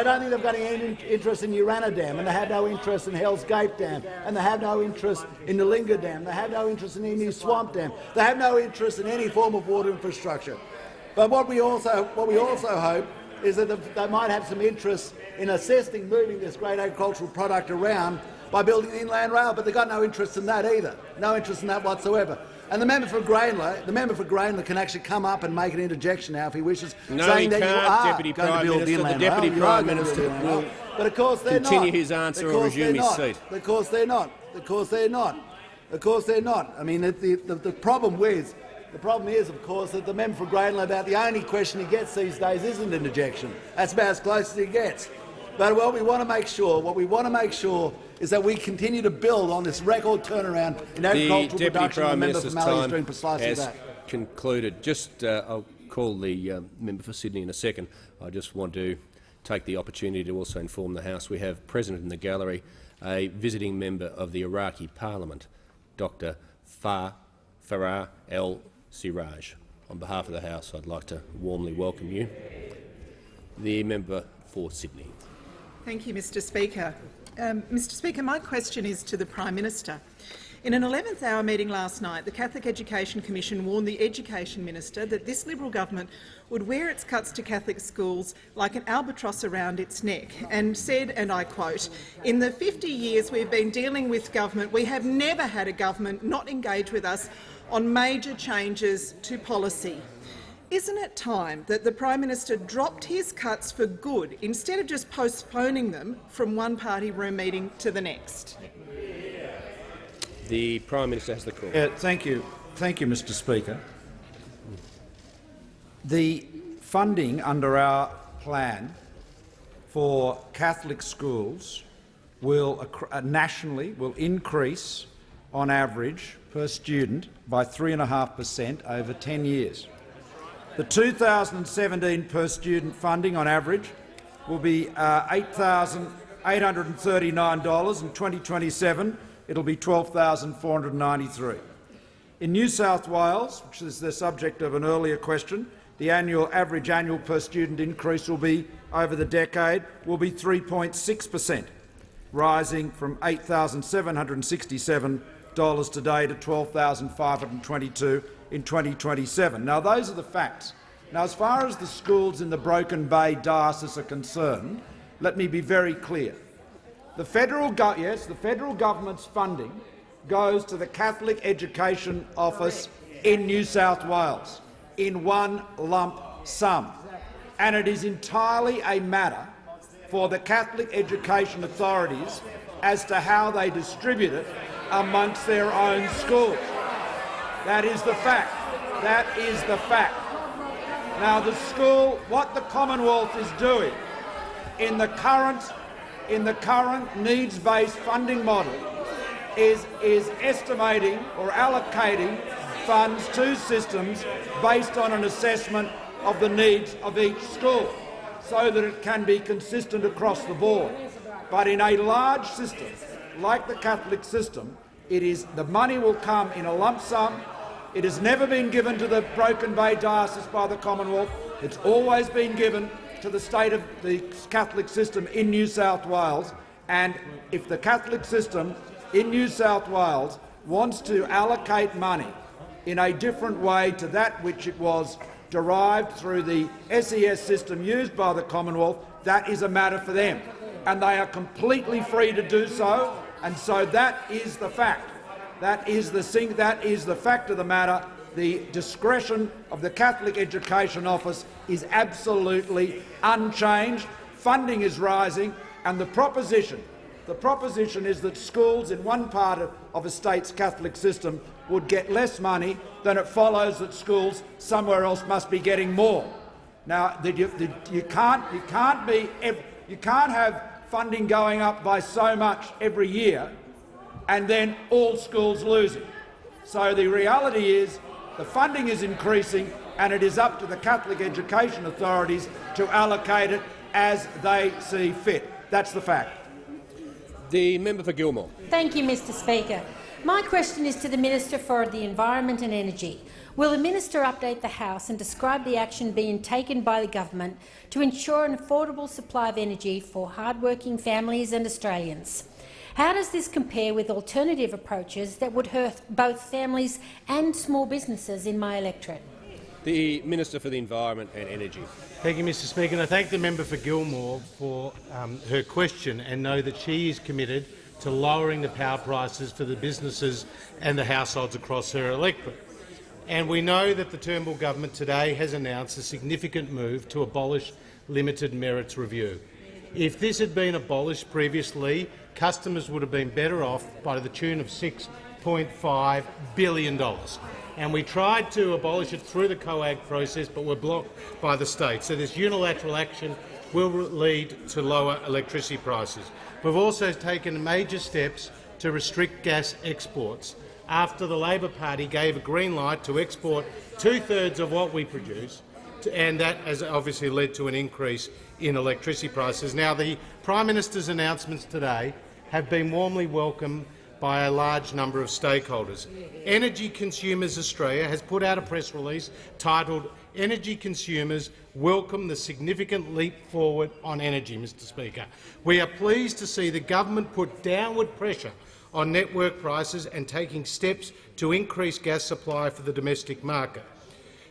don't think they've got any interest in Urana Dam, and they have no interest in Hell's Gate Dam, and they have no interest in Nalinga Dam, they have no interest in Emu Swamp Dam, they have no interest in any form of water infrastructure. But what we also hope is that they might have some interest in assisting moving this great agricultural product around by building the inland rail, but they've got no interest in that either, no interest in that whatsoever. And the member for Grainler can actually come up and make an interjection now if he wishes, saying that you are Deputy going Prime to build the Minister. inland The Deputy rail. Prime Minister will but of course they're continue not. his answer or resume his seat. Of course they're not. I mean, the problem is, of course, that the member for Grainler, about the only question he gets these days isn't an ejection. That's about as close as he gets. But what we want to make sure is is that we continue to build on this record turnaround in agricultural production. Prime The member Minister's for Mallee is time doing precisely has that. concluded. I'll call the member for Sydney in a second. I just want to take the opportunity to also inform the House we have present in the gallery a visiting member of the Iraqi Parliament, Dr. Farah El-Siraj. On behalf of the House, I'd like to warmly welcome you. The member for Sydney. Thank you, Mr Speaker. Mr Speaker, my question is to the Prime Minister. In an 11th hour meeting last night, the Catholic Education Commission warned the Education Minister that this Liberal government would wear its cuts to Catholic schools like an albatross around its neck and said, and I quote, "In the 50 years we've been dealing with government, we have never had a government not engage with us on major changes to policy." Isn't it time that the Prime Minister dropped his cuts for good instead of just postponing them from one party room meeting to the next? The Prime Minister has the call. Thank you, Mr Speaker. The funding under our plan for Catholic schools will nationally will increase on average per student by 3.5% over 10 years. The 2017 per student funding on average will be $8,839. In 2027 it'll be $12,493. In New South Wales, which is the subject of an earlier question, the average annual per student increase will be, over the decade, will be 3.6%, rising from $8,767 today to $12,522 in 2027. Now, those are the facts. Now, as far as the schools in the Broken Bay Diocese are concerned, let me be very clear. The federal government's funding goes to the Catholic Education Office in New South Wales in one lump sum, and it is entirely a matter for the Catholic education authorities as to how they distribute it amongst their own schools. That is the fact. That is the fact. Now, what the Commonwealth is doing in the current needs-based funding model is estimating or allocating funds to systems based on an assessment of the needs of each school so that it can be consistent across the board. But in a large system like the Catholic system, the money will come in a lump sum. It has never been given to the Broken Bay Diocese by the Commonwealth. It's always been given to the state of the Catholic system in New South Wales, and if the Catholic system in New South Wales wants to allocate money in a different way to that which it was derived through the SES system used by the Commonwealth, that is a matter for them, and they are completely free to do so, and so that is the fact. That is the fact of the matter. The discretion of the Catholic Education Office is absolutely unchanged. Funding is rising, and the proposition is that schools in one part of a state's Catholic system would get less money, then it follows that schools somewhere else must be getting more. Now, you can't have funding going up by so much every year and then all schools losing. So the reality is the funding is increasing, and it is up to the Catholic education authorities to allocate it as they see fit. That's the fact. The member for Gilmore. Thank you, Mr Speaker. My question is to the Minister for the Environment and Energy. Will the Minister update the House and describe the action being taken by the government to ensure an affordable supply of energy for hard-working families and Australians? How does this compare with alternative approaches that would hurt both families and small businesses in my electorate? The Minister for the Environment and Energy. Thank you, Mr Speaker. And I thank the member for Gilmore for her question, and know that she is committed to lowering the power prices for the businesses and the households across her electorate. And we know that the Turnbull government today has announced a significant move to abolish limited merits review. If this had been abolished previously, customers would have been better off by the tune of $6.5 billion. And we tried to abolish it through the COAG process, but were blocked by the state. So this unilateral action will lead to lower electricity prices. We've also taken major steps to restrict gas exports after the Labor Party gave a green light to export 2/3 of what we produce, and that has obviously led to an increase in electricity prices. Now, the Prime Minister's announcements today have been warmly welcomed by a large number of stakeholders. Energy Consumers Australia has put out a press release titled "Energy Consumers Welcome the Significant Leap Forward on Energy." Mr Speaker, we are pleased to see the government put downward pressure on network prices and taking steps to increase gas supply for the domestic market.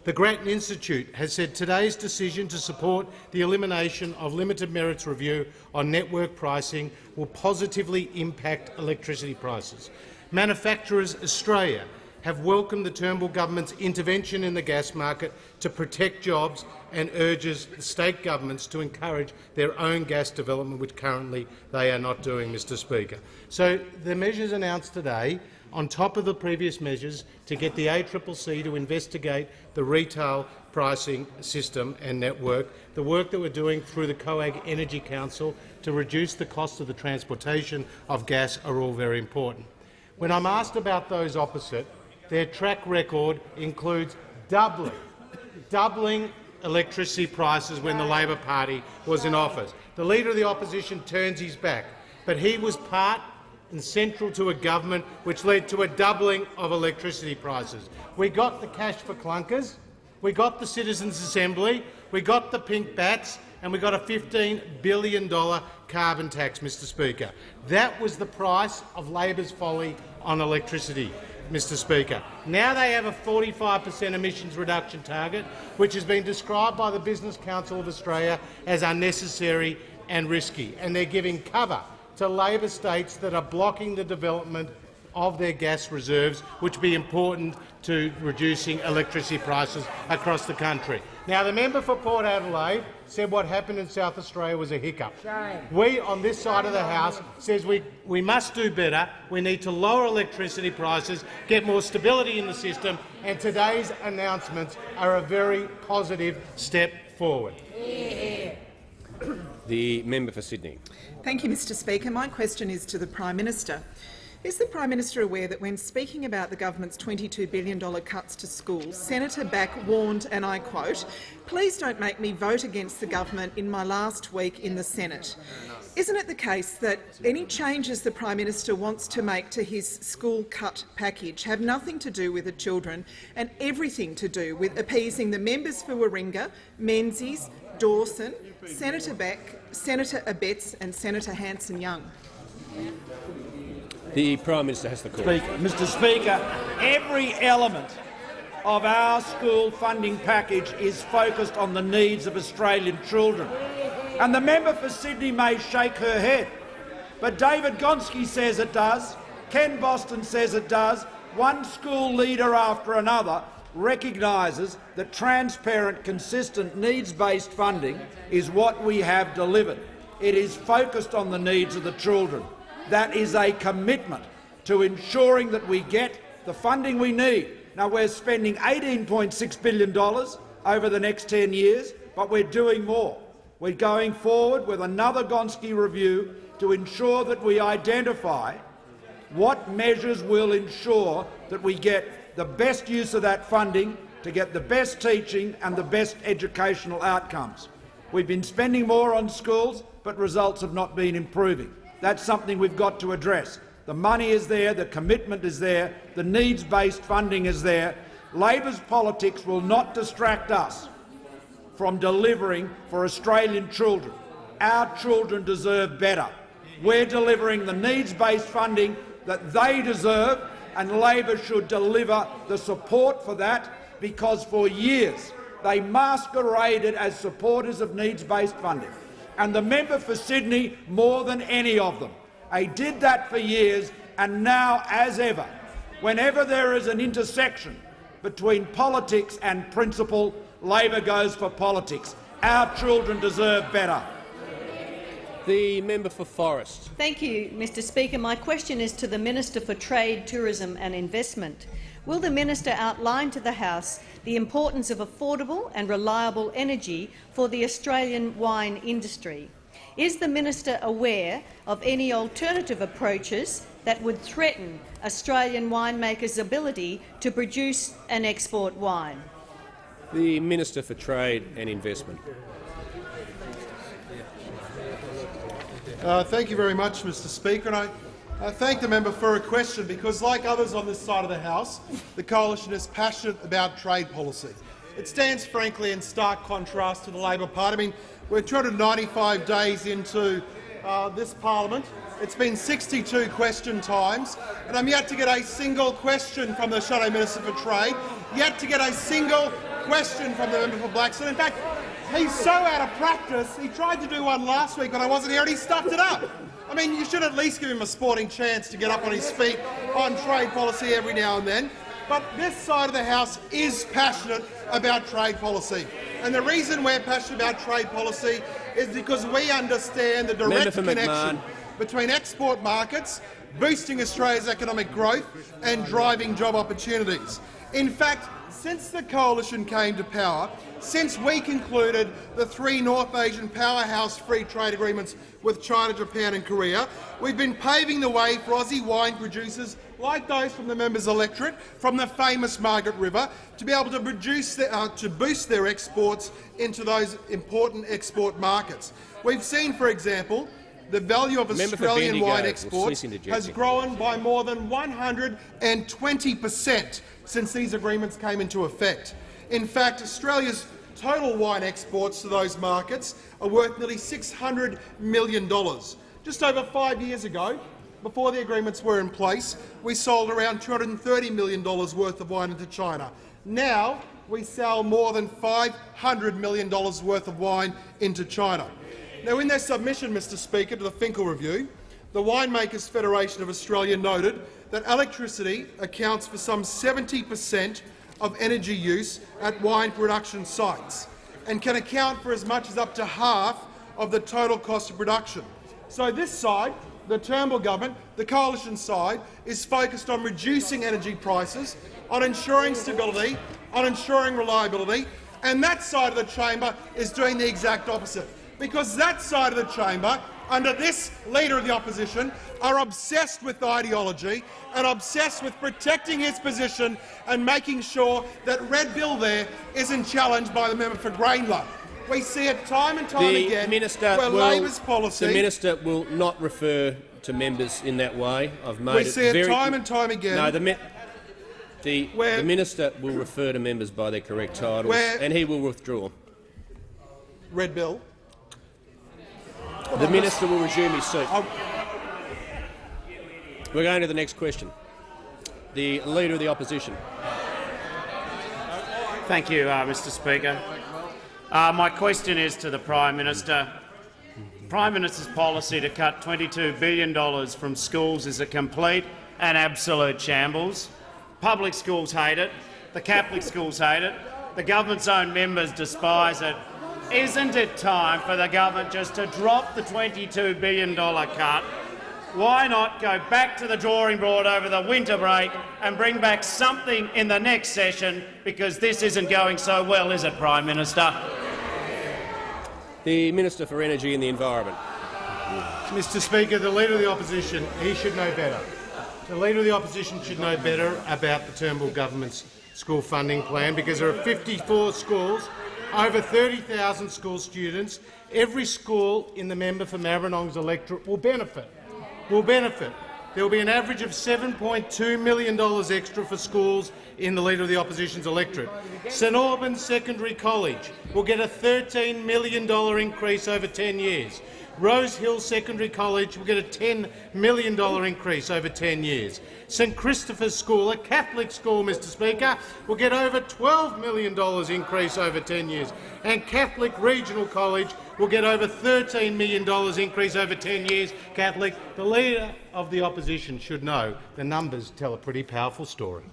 The Grattan Institute has said today's decision to support the elimination of limited merits review on network pricing will positively impact electricity prices. Manufacturers Australia have welcomed the Turnbull government's intervention in the gas market to protect jobs and urges the state governments to encourage their own gas development, which currently they are not doing, Mr Speaker. So the measures announced today, on top of the previous measures to get the ACCC to investigate the retail pricing system and network, the work that we're doing through the COAG Energy Council to reduce the cost of the transportation of gas are all very important. When I'm asked about those opposite, their track record includes doubling electricity prices when the Labor Party was in office. The Leader of the Opposition turns his back, but he was part and central to a government which led to a doubling of electricity prices. We got the cash for clunkers, we got the Citizens' Assembly, we got the pink bats, and we got a $15 billion carbon tax, Mr Speaker. That was the price of Labor's folly on electricity, Mr Speaker. Now they have a 45% emissions reduction target, which has been described by the Business Council of Australia as unnecessary and risky, and they're giving cover to Labor states that are blocking the development of their gas reserves, which would be important to reducing electricity prices across the country. Now, the member for Port Adelaide said what happened in South Australia was a hiccup. We, on this side of the House, says we must do better. We need to lower electricity prices, get more stability in the system, and today's announcements are a very positive step forward. The member for Sydney. Thank you, Mr Speaker. My question is to the Prime Minister. Is the Prime Minister aware that when speaking about the government's $22 billion cuts to schools, Senator Back warned, and I quote, "Please don't make me vote against the government in my last week in the Senate"? Isn't it the case that any changes the Prime Minister wants to make to his school cut package have nothing to do with the children and everything to do with appeasing the members for Warringah, Menzies, Dawson, Senator Beck, Senator Abetz and Senator Hanson-Young? The Prime Minister has the call. Mr Speaker, every element of our school funding package is focused on the needs of Australian children. And the member for Sydney may shake her head, but David Gonski says it does, Ken Boston says it does, one school leader after another recognises that transparent, consistent, needs-based funding is what we have delivered. It is focused on the needs of the children. That is a commitment to ensuring that we get the funding we need. Now, we're spending $18.6 billion over the next 10 years, but we're doing more. We're going forward with another Gonski review to ensure that we identify what measures will ensure that we get the best use of that funding to get the best teaching and the best educational outcomes. We've been spending more on schools, but results have not been improving. That's something we've got to address. The money is there, the commitment is there, the needs-based funding is there. Labor's politics will not distract us from delivering for Australian children. Our children deserve better. We're delivering the needs-based funding that they deserve, and Labor should deliver the support for that, because for years they masqueraded as supporters of needs-based funding. And the member for Sydney more than any of them. They did that for years, and now, as ever, whenever there is an intersection between politics and principle, Labor goes for politics. Our children deserve better. The member for Forrest. Thank you, Mr Speaker. My question is to the Minister for Trade, Tourism and Investment. Will the minister outline to the House the importance of affordable and reliable energy for the Australian wine industry? Is the minister aware of any alternative approaches that would threaten Australian winemakers' ability to produce and export wine? The Minister for Trade and Investment. Thank you very much, Mr Speaker. And I thank the member for a question because, like others on this side of the House, the Coalition is passionate about trade policy. It stands, frankly, in stark contrast to the Labor Party. I mean, we're 295 days into this parliament. It's been 62 question times, and I'm yet to get a single question from the Shadow Minister for Trade, yet to get a single question from the member for Blackstone. In fact, he's so out of practice, he tried to do one last week when I wasn't here and he stuffed it up. I mean, you should at least give him a sporting chance to get up on his feet on trade policy every now and then. But this side of the House is passionate about trade policy. And the reason we're passionate about trade policy is because we understand the direct connection between export markets, boosting Australia's economic growth and driving job opportunities. In fact, since the Coalition came to power, since we concluded the 3 North Asian powerhouse free trade agreements with China, Japan and Korea, we've been paving the way for Aussie wine producers like those from the member's electorate, from the famous Margaret River, to be able to boost their exports into those important export markets. We've seen, for example, the value of Australian wine exports has grown by more than 120% since these agreements came into effect. In fact, Australia's total wine exports to those markets are worth nearly $600 million. Just over 5 years ago, before the agreements were in place, we sold around $230 million worth of wine into China. Now we sell more than $500 million worth of wine into China. Now, in their submission, Mr Speaker, to the Finkel Review, the Winemakers Federation of Australia noted that electricity accounts for some 70% of energy use at wine production sites and can account for as much as up to half of the total cost of production. So this side, the Turnbull government, the Coalition side, is focused on reducing energy prices, on ensuring stability, on ensuring reliability, and that side of the chamber is doing the exact opposite. Because that side of the chamber, under this Leader of the Opposition, are obsessed with ideology and obsessed with protecting his position and making sure that Red Bill there isn't challenged by the member for Greenlow. We see it time and time again where Labor's policy— The Minister will not refer to members in that way. I've made we see it time and time again. No, the Minister will refer to members by their correct titles, and he will withdraw. Red Bill. The Minister will resume his seat. We're going to the next question. The Leader of the Opposition. Thank you, Mr Speaker. My question is to the Prime Minister. The Prime Minister's policy to cut $22 billion from schools is a complete and absolute shambles. Public schools hate it. The Catholic schools hate it. The government's own members despise it. Isn't it time for the government just to drop the $22 billion cut? Why not go back to the drawing board over the winter break and bring back something in the next session, because this isn't going so well, is it, Prime Minister? The Minister for Energy and the Environment. Mr Speaker, the Leader of the Opposition, he should know better. The Leader of the Opposition should know better about the Turnbull government's school funding plan, because there are 54 schools, over 30,000 school students. Every school in the member for Maribyrnong's electorate will benefit. There will be an average of $7.2 million extra for schools in the Leader of the Opposition's electorate. St Albans Secondary College will get a $13 million increase over 10 years. Rose Hill Secondary College will get a $10 million increase over 10 years. St Christopher's School, a Catholic school, Mr Speaker, will get over $12 million increase over 10 years. And Catholic Regional College will get over $13 million increase over 10 years. Catholic, the Leader of the Opposition should know the numbers tell a pretty powerful story.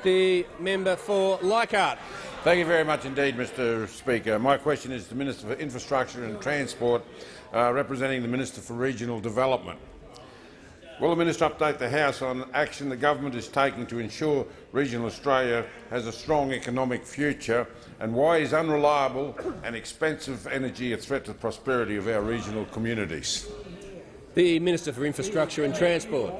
The member for Leichhardt. Thank you very much indeed, Mr Speaker. My question is to the Minister for Infrastructure and Transport, representing the Minister for Regional Development. Will the minister update the House on action the government is taking to ensure regional Australia has a strong economic future, and why is unreliable and expensive energy a threat to the prosperity of our regional communities? The Minister for Infrastructure and Transport.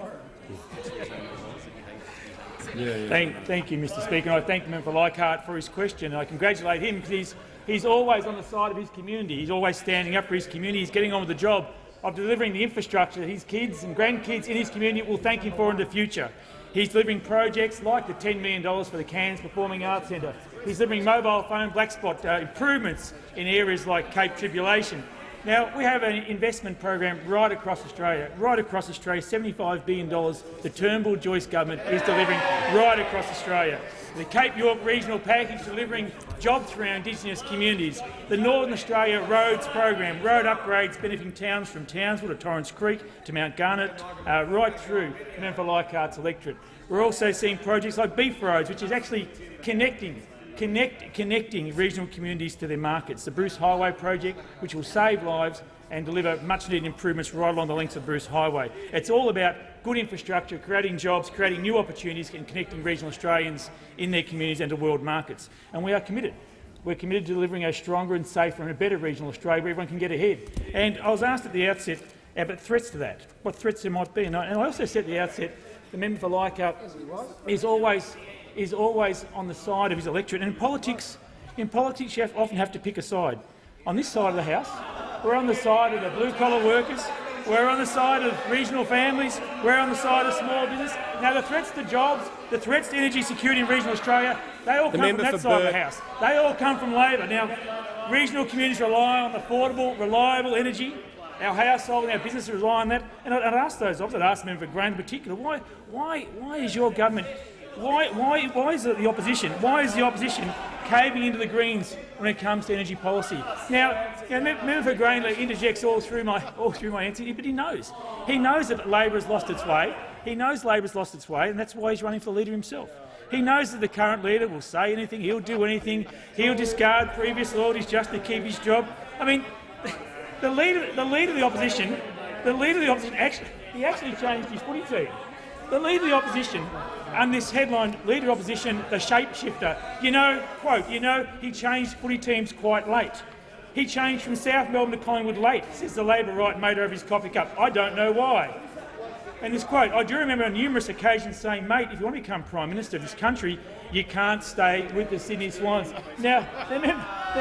Thank you, Mr Speaker. And I thank the member for Leichhardt for his question. And I congratulate him because he's always on the side of his community. He's always standing up for his community. He's getting on with the job of delivering the infrastructure that his kids and grandkids in his community will thank him for in the future. He's delivering projects like the $10 million for the Cairns Performing Arts Centre. He's delivering mobile phone black spot improvements in areas like Cape Tribulation. Now, we have an investment program right across Australia, $75 billion the Turnbull-Joyce government is delivering right across Australia. The Cape York Regional Package delivering jobs for our Indigenous communities. The Northern Australia Roads Program, road upgrades benefiting towns from Townsville to Torrens Creek to Mount Garnet, right through Member Leichhardt's electorate. We're also seeing projects like Beef Roads, which is actually connecting regional communities to their markets. The Bruce Highway project, which will save lives and deliver much-needed improvements right along the length of Bruce Highway. It's all about good infrastructure, creating jobs, creating new opportunities and connecting regional Australians in their communities and to world markets. And we are committed. We're committed to delivering a stronger and safer and a better regional Australia where everyone can get ahead. And I was asked at the outset about threats to that, what threats there might be. And I also said at the outset the member for Leichhardt is always on the side of his electorate. And in politics you often have to pick a side. On this side of the House, we're on the side of the blue-collar workers, we're on the side of regional families, we're on the side of small business. Now, the threats to jobs, the threats to energy security in regional Australia, they all come from that side of the House. They all come from Labor. Now, regional communities rely on affordable, reliable energy. Our household and our businesses rely on that. And I'd ask those, I'd ask the member for Grain in particular, why is your government, why is the opposition? Why is the opposition caving into the Greens when it comes to energy policy? Now, member for Grain interjects all through my answer, but he knows that Labor has lost its way. He knows Labor's lost its way, and that's why he's running for the leader himself. He knows that the current leader will say anything, he'll do anything, he'll discard previous loyalties just to keep his job. I mean, the leader of the opposition actually changed his footy team. The leader of the opposition, and this headline, Leader of Opposition, the shapeshifter, he changed footy teams quite late. He changed from South Melbourne to Collingwood late, says the Labor right mate over his coffee cup. I don't know why. And this quote, I do remember on numerous occasions saying, mate, if you want to become Prime Minister of this country, you can't stay with the Sydney Swans. Now, the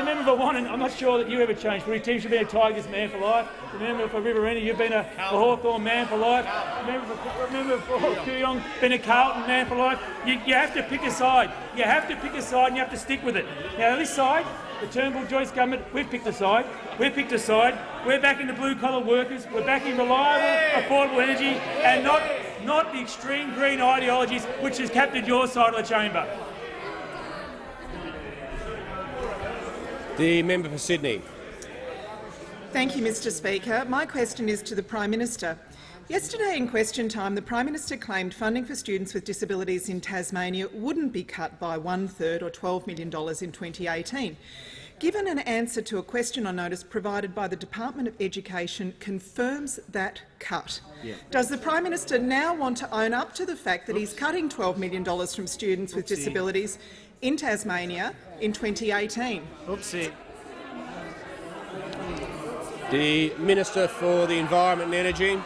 member for Wannon, I'm not sure that you ever changed footy teams. You've been a Tigers man for life. The member for Riverina, you've been a Hawthorn man for life. The member for Kooyong, been a Carlton man for life. You have to pick a side. You have to pick a side and you have to stick with it. Now, this side, the Turnbull-Joyce government, we've picked a side. We're backing the blue-collar workers. We're backing reliable, affordable energy and not the extreme green ideologies which has captured your side of the chamber. The member for Sydney. Thank you, Mr Speaker. My question is to the Prime Minister. Yesterday in question time, the Prime Minister claimed funding for students with disabilities in Tasmania wouldn't be cut by 1/3 or $12 million in 2018. Given an answer to a question on notice provided by the Department of Education confirms that cut. Does the Prime Minister now want to own up to the fact that he's cutting $12 million from students with disabilities in Tasmania in 2018? The Minister for the Environment and Energy.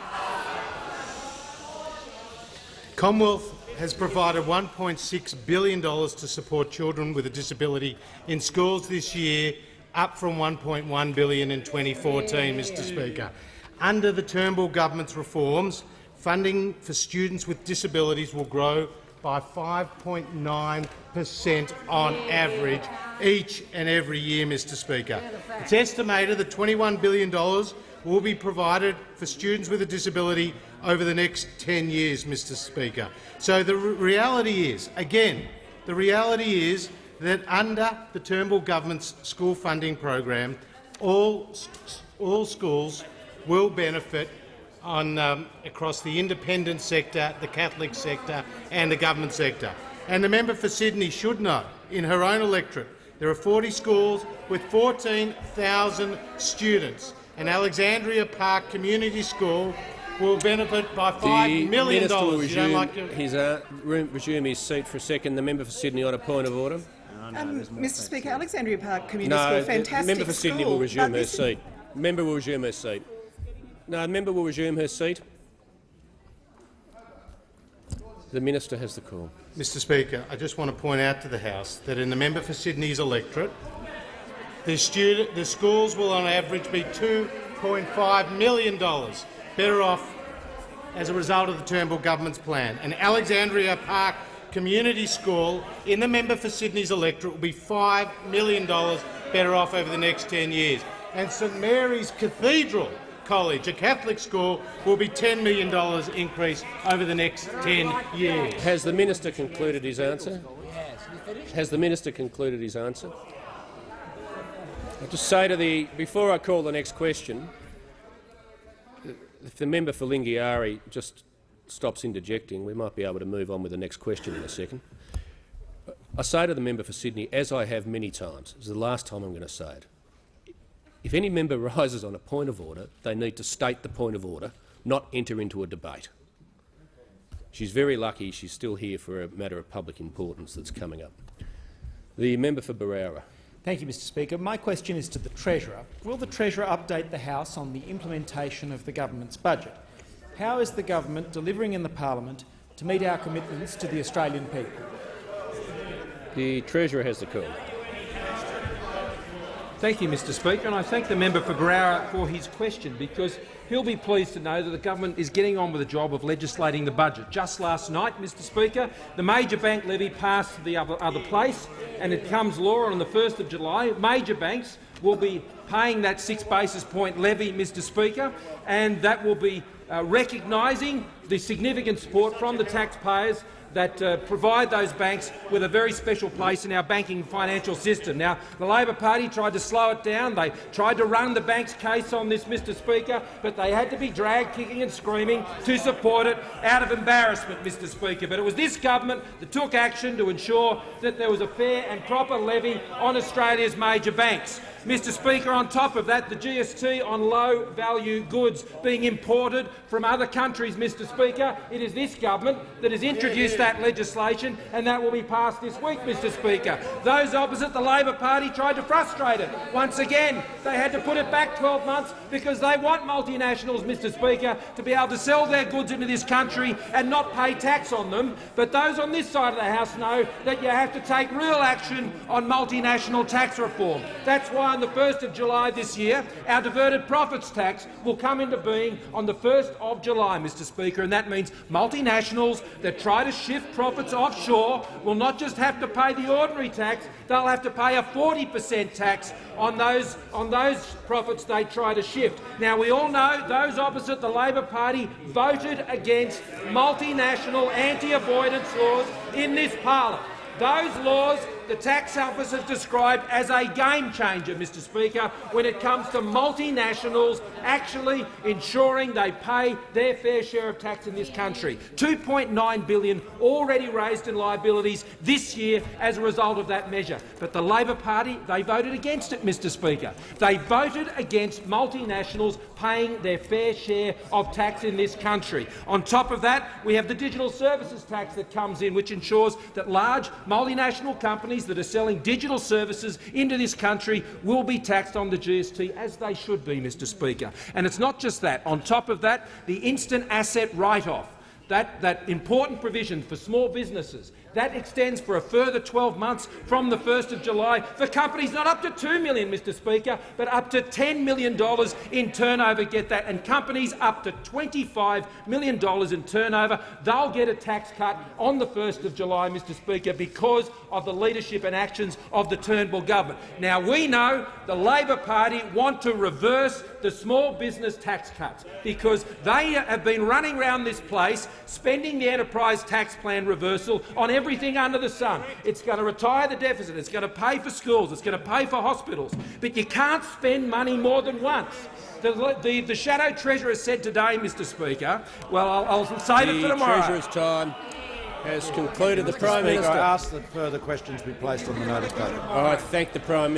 Commonwealth has provided $1.6 billion to support children with a disability in schools this year, up from $1.1 billion in 2014, Mr Speaker. Under the Turnbull government's reforms, funding for students with disabilities will grow by 5.9% on average each and every year, Mr Speaker. It's estimated that $21 billion will be provided for students with a disability over the next 10 years, Mr Speaker. So the reality is, again, that under the Turnbull government's school funding program, all schools will benefit across the independent sector, the Catholic sector and the government sector. And the member for Sydney should know, in her own electorate, there are 40 schools with 14,000 students. And Alexandria Park Community School will benefit by $5 million. The Minister will resume resume his seat for a second. The member for Sydney on a point of order. Mr Speaker, Alexandria Park Community School, fantastic the member for Sydney school, will resume her seat. Member will resume her seat. No, the member will resume her seat. The Minister has the call. Mr Speaker, I just want to point out to the House that in the member for Sydney's electorate, the schools will on average be $2.5 million better off as a result of the Turnbull government's plan. And Alexandria Park Community School in the member for Sydney's electorate will be $5 million better off over the next 10 years. And St Mary's Cathedral College, a Catholic school, will be $10 million increase over the next 10 years. Has the Minister concluded his answer? Has the Minister concluded his answer? I'll just say to before I call the next question, if the member for Lingiari just stops interjecting, we might be able to move on with the next question in a second. I say to the member for Sydney, as I have many times, this is the last time I'm going to say it, if any member rises on a point of order, they need to state the point of order, not enter into a debate. She's very lucky she's still here for a matter of public importance that's coming up. The member for Barara. Thank you, Mr Speaker. My question is to the Treasurer. Will the Treasurer update the House on the implementation of the government's budget? How is the government delivering in the Parliament to meet our commitments to the Australian people? The Treasurer has the call. Thank you, Mr Speaker, and I thank the member for Barara for his question, because he'll be pleased to know that the government is getting on with the job of legislating the budget. Just last night, Mr Speaker, the major bank levy passed to the other place, and it comes law on the 1st of July. Major banks will be paying that 6 basis point levy, Mr Speaker, and that will be recognising the significant support from the taxpayers that provide those banks with a very special place in our banking financial system. Now, the Labor Party tried to slow it down. They tried to run the bank's case on this, Mr Speaker, but they had to be dragged kicking and screaming to support it out of embarrassment, Mr Speaker. But it was this government that took action to ensure that there was a fair and proper levy on Australia's major banks. Mr Speaker, on top of that, the GST on low-value goods being imported from other countries, Mr Speaker, it is this government that has introduced that legislation, and that will be passed this week, Mr Speaker. Those opposite the Labor Party tried to frustrate it. Once again, they had to put it back 12 months because they want multinationals, Mr Speaker, to be able to sell their goods into this country and not pay tax on them. But those on this side of the House know that you have to take real action on multinational tax reform. That's why on the 1st of July this year, our diverted profits tax will come into being on the 1st of July, Mr Speaker, and that means multinationals that try to shift profits offshore will not just have to pay the ordinary tax, they'll have to pay a 40% tax on those profits they try to shift. Now, we all know those opposite the Labor Party voted against multinational anti-avoidance laws in this Parliament. Those laws the tax office has described as a game changer, Mr Speaker, when it comes to multinationals actually ensuring they pay their fair share of tax in this country. $2.9 billion already raised in liabilities this year as a result of that measure. But the Labor Party, they voted against it, Mr Speaker. They voted against multinationals paying their fair share of tax in this country. On top of that, we have the digital services tax that comes in, which ensures that large multinational companies that are selling digital services into this country will be taxed on the GST, as they should be, Mr Speaker. And it's not just that. On top of that, the instant asset write-off, that important provision for small businesses, that extends for a further 12 months from the 1st of July for companies not up to $2 million, Mr Speaker, but up to $10 million in turnover get that, and companies up to $25 million in turnover, they'll get a tax cut on the 1st of July, Mr Speaker, because of the leadership and actions of the Turnbull government. Now, we know the Labor Party want to reverse the small business tax cuts because they have been running around this place spending the enterprise tax plan reversal on everything under the sun. It's going to retire the deficit, it's going to pay for schools, it's going to pay for hospitals, but you can't spend money more than once. The Shadow Treasurer said today, Mr Speaker, well, I'll save it for tomorrow. The Treasurer's time has concluded. The Prime Minister. I ask that further questions be placed on the notice paper. I thank the Prime Minister.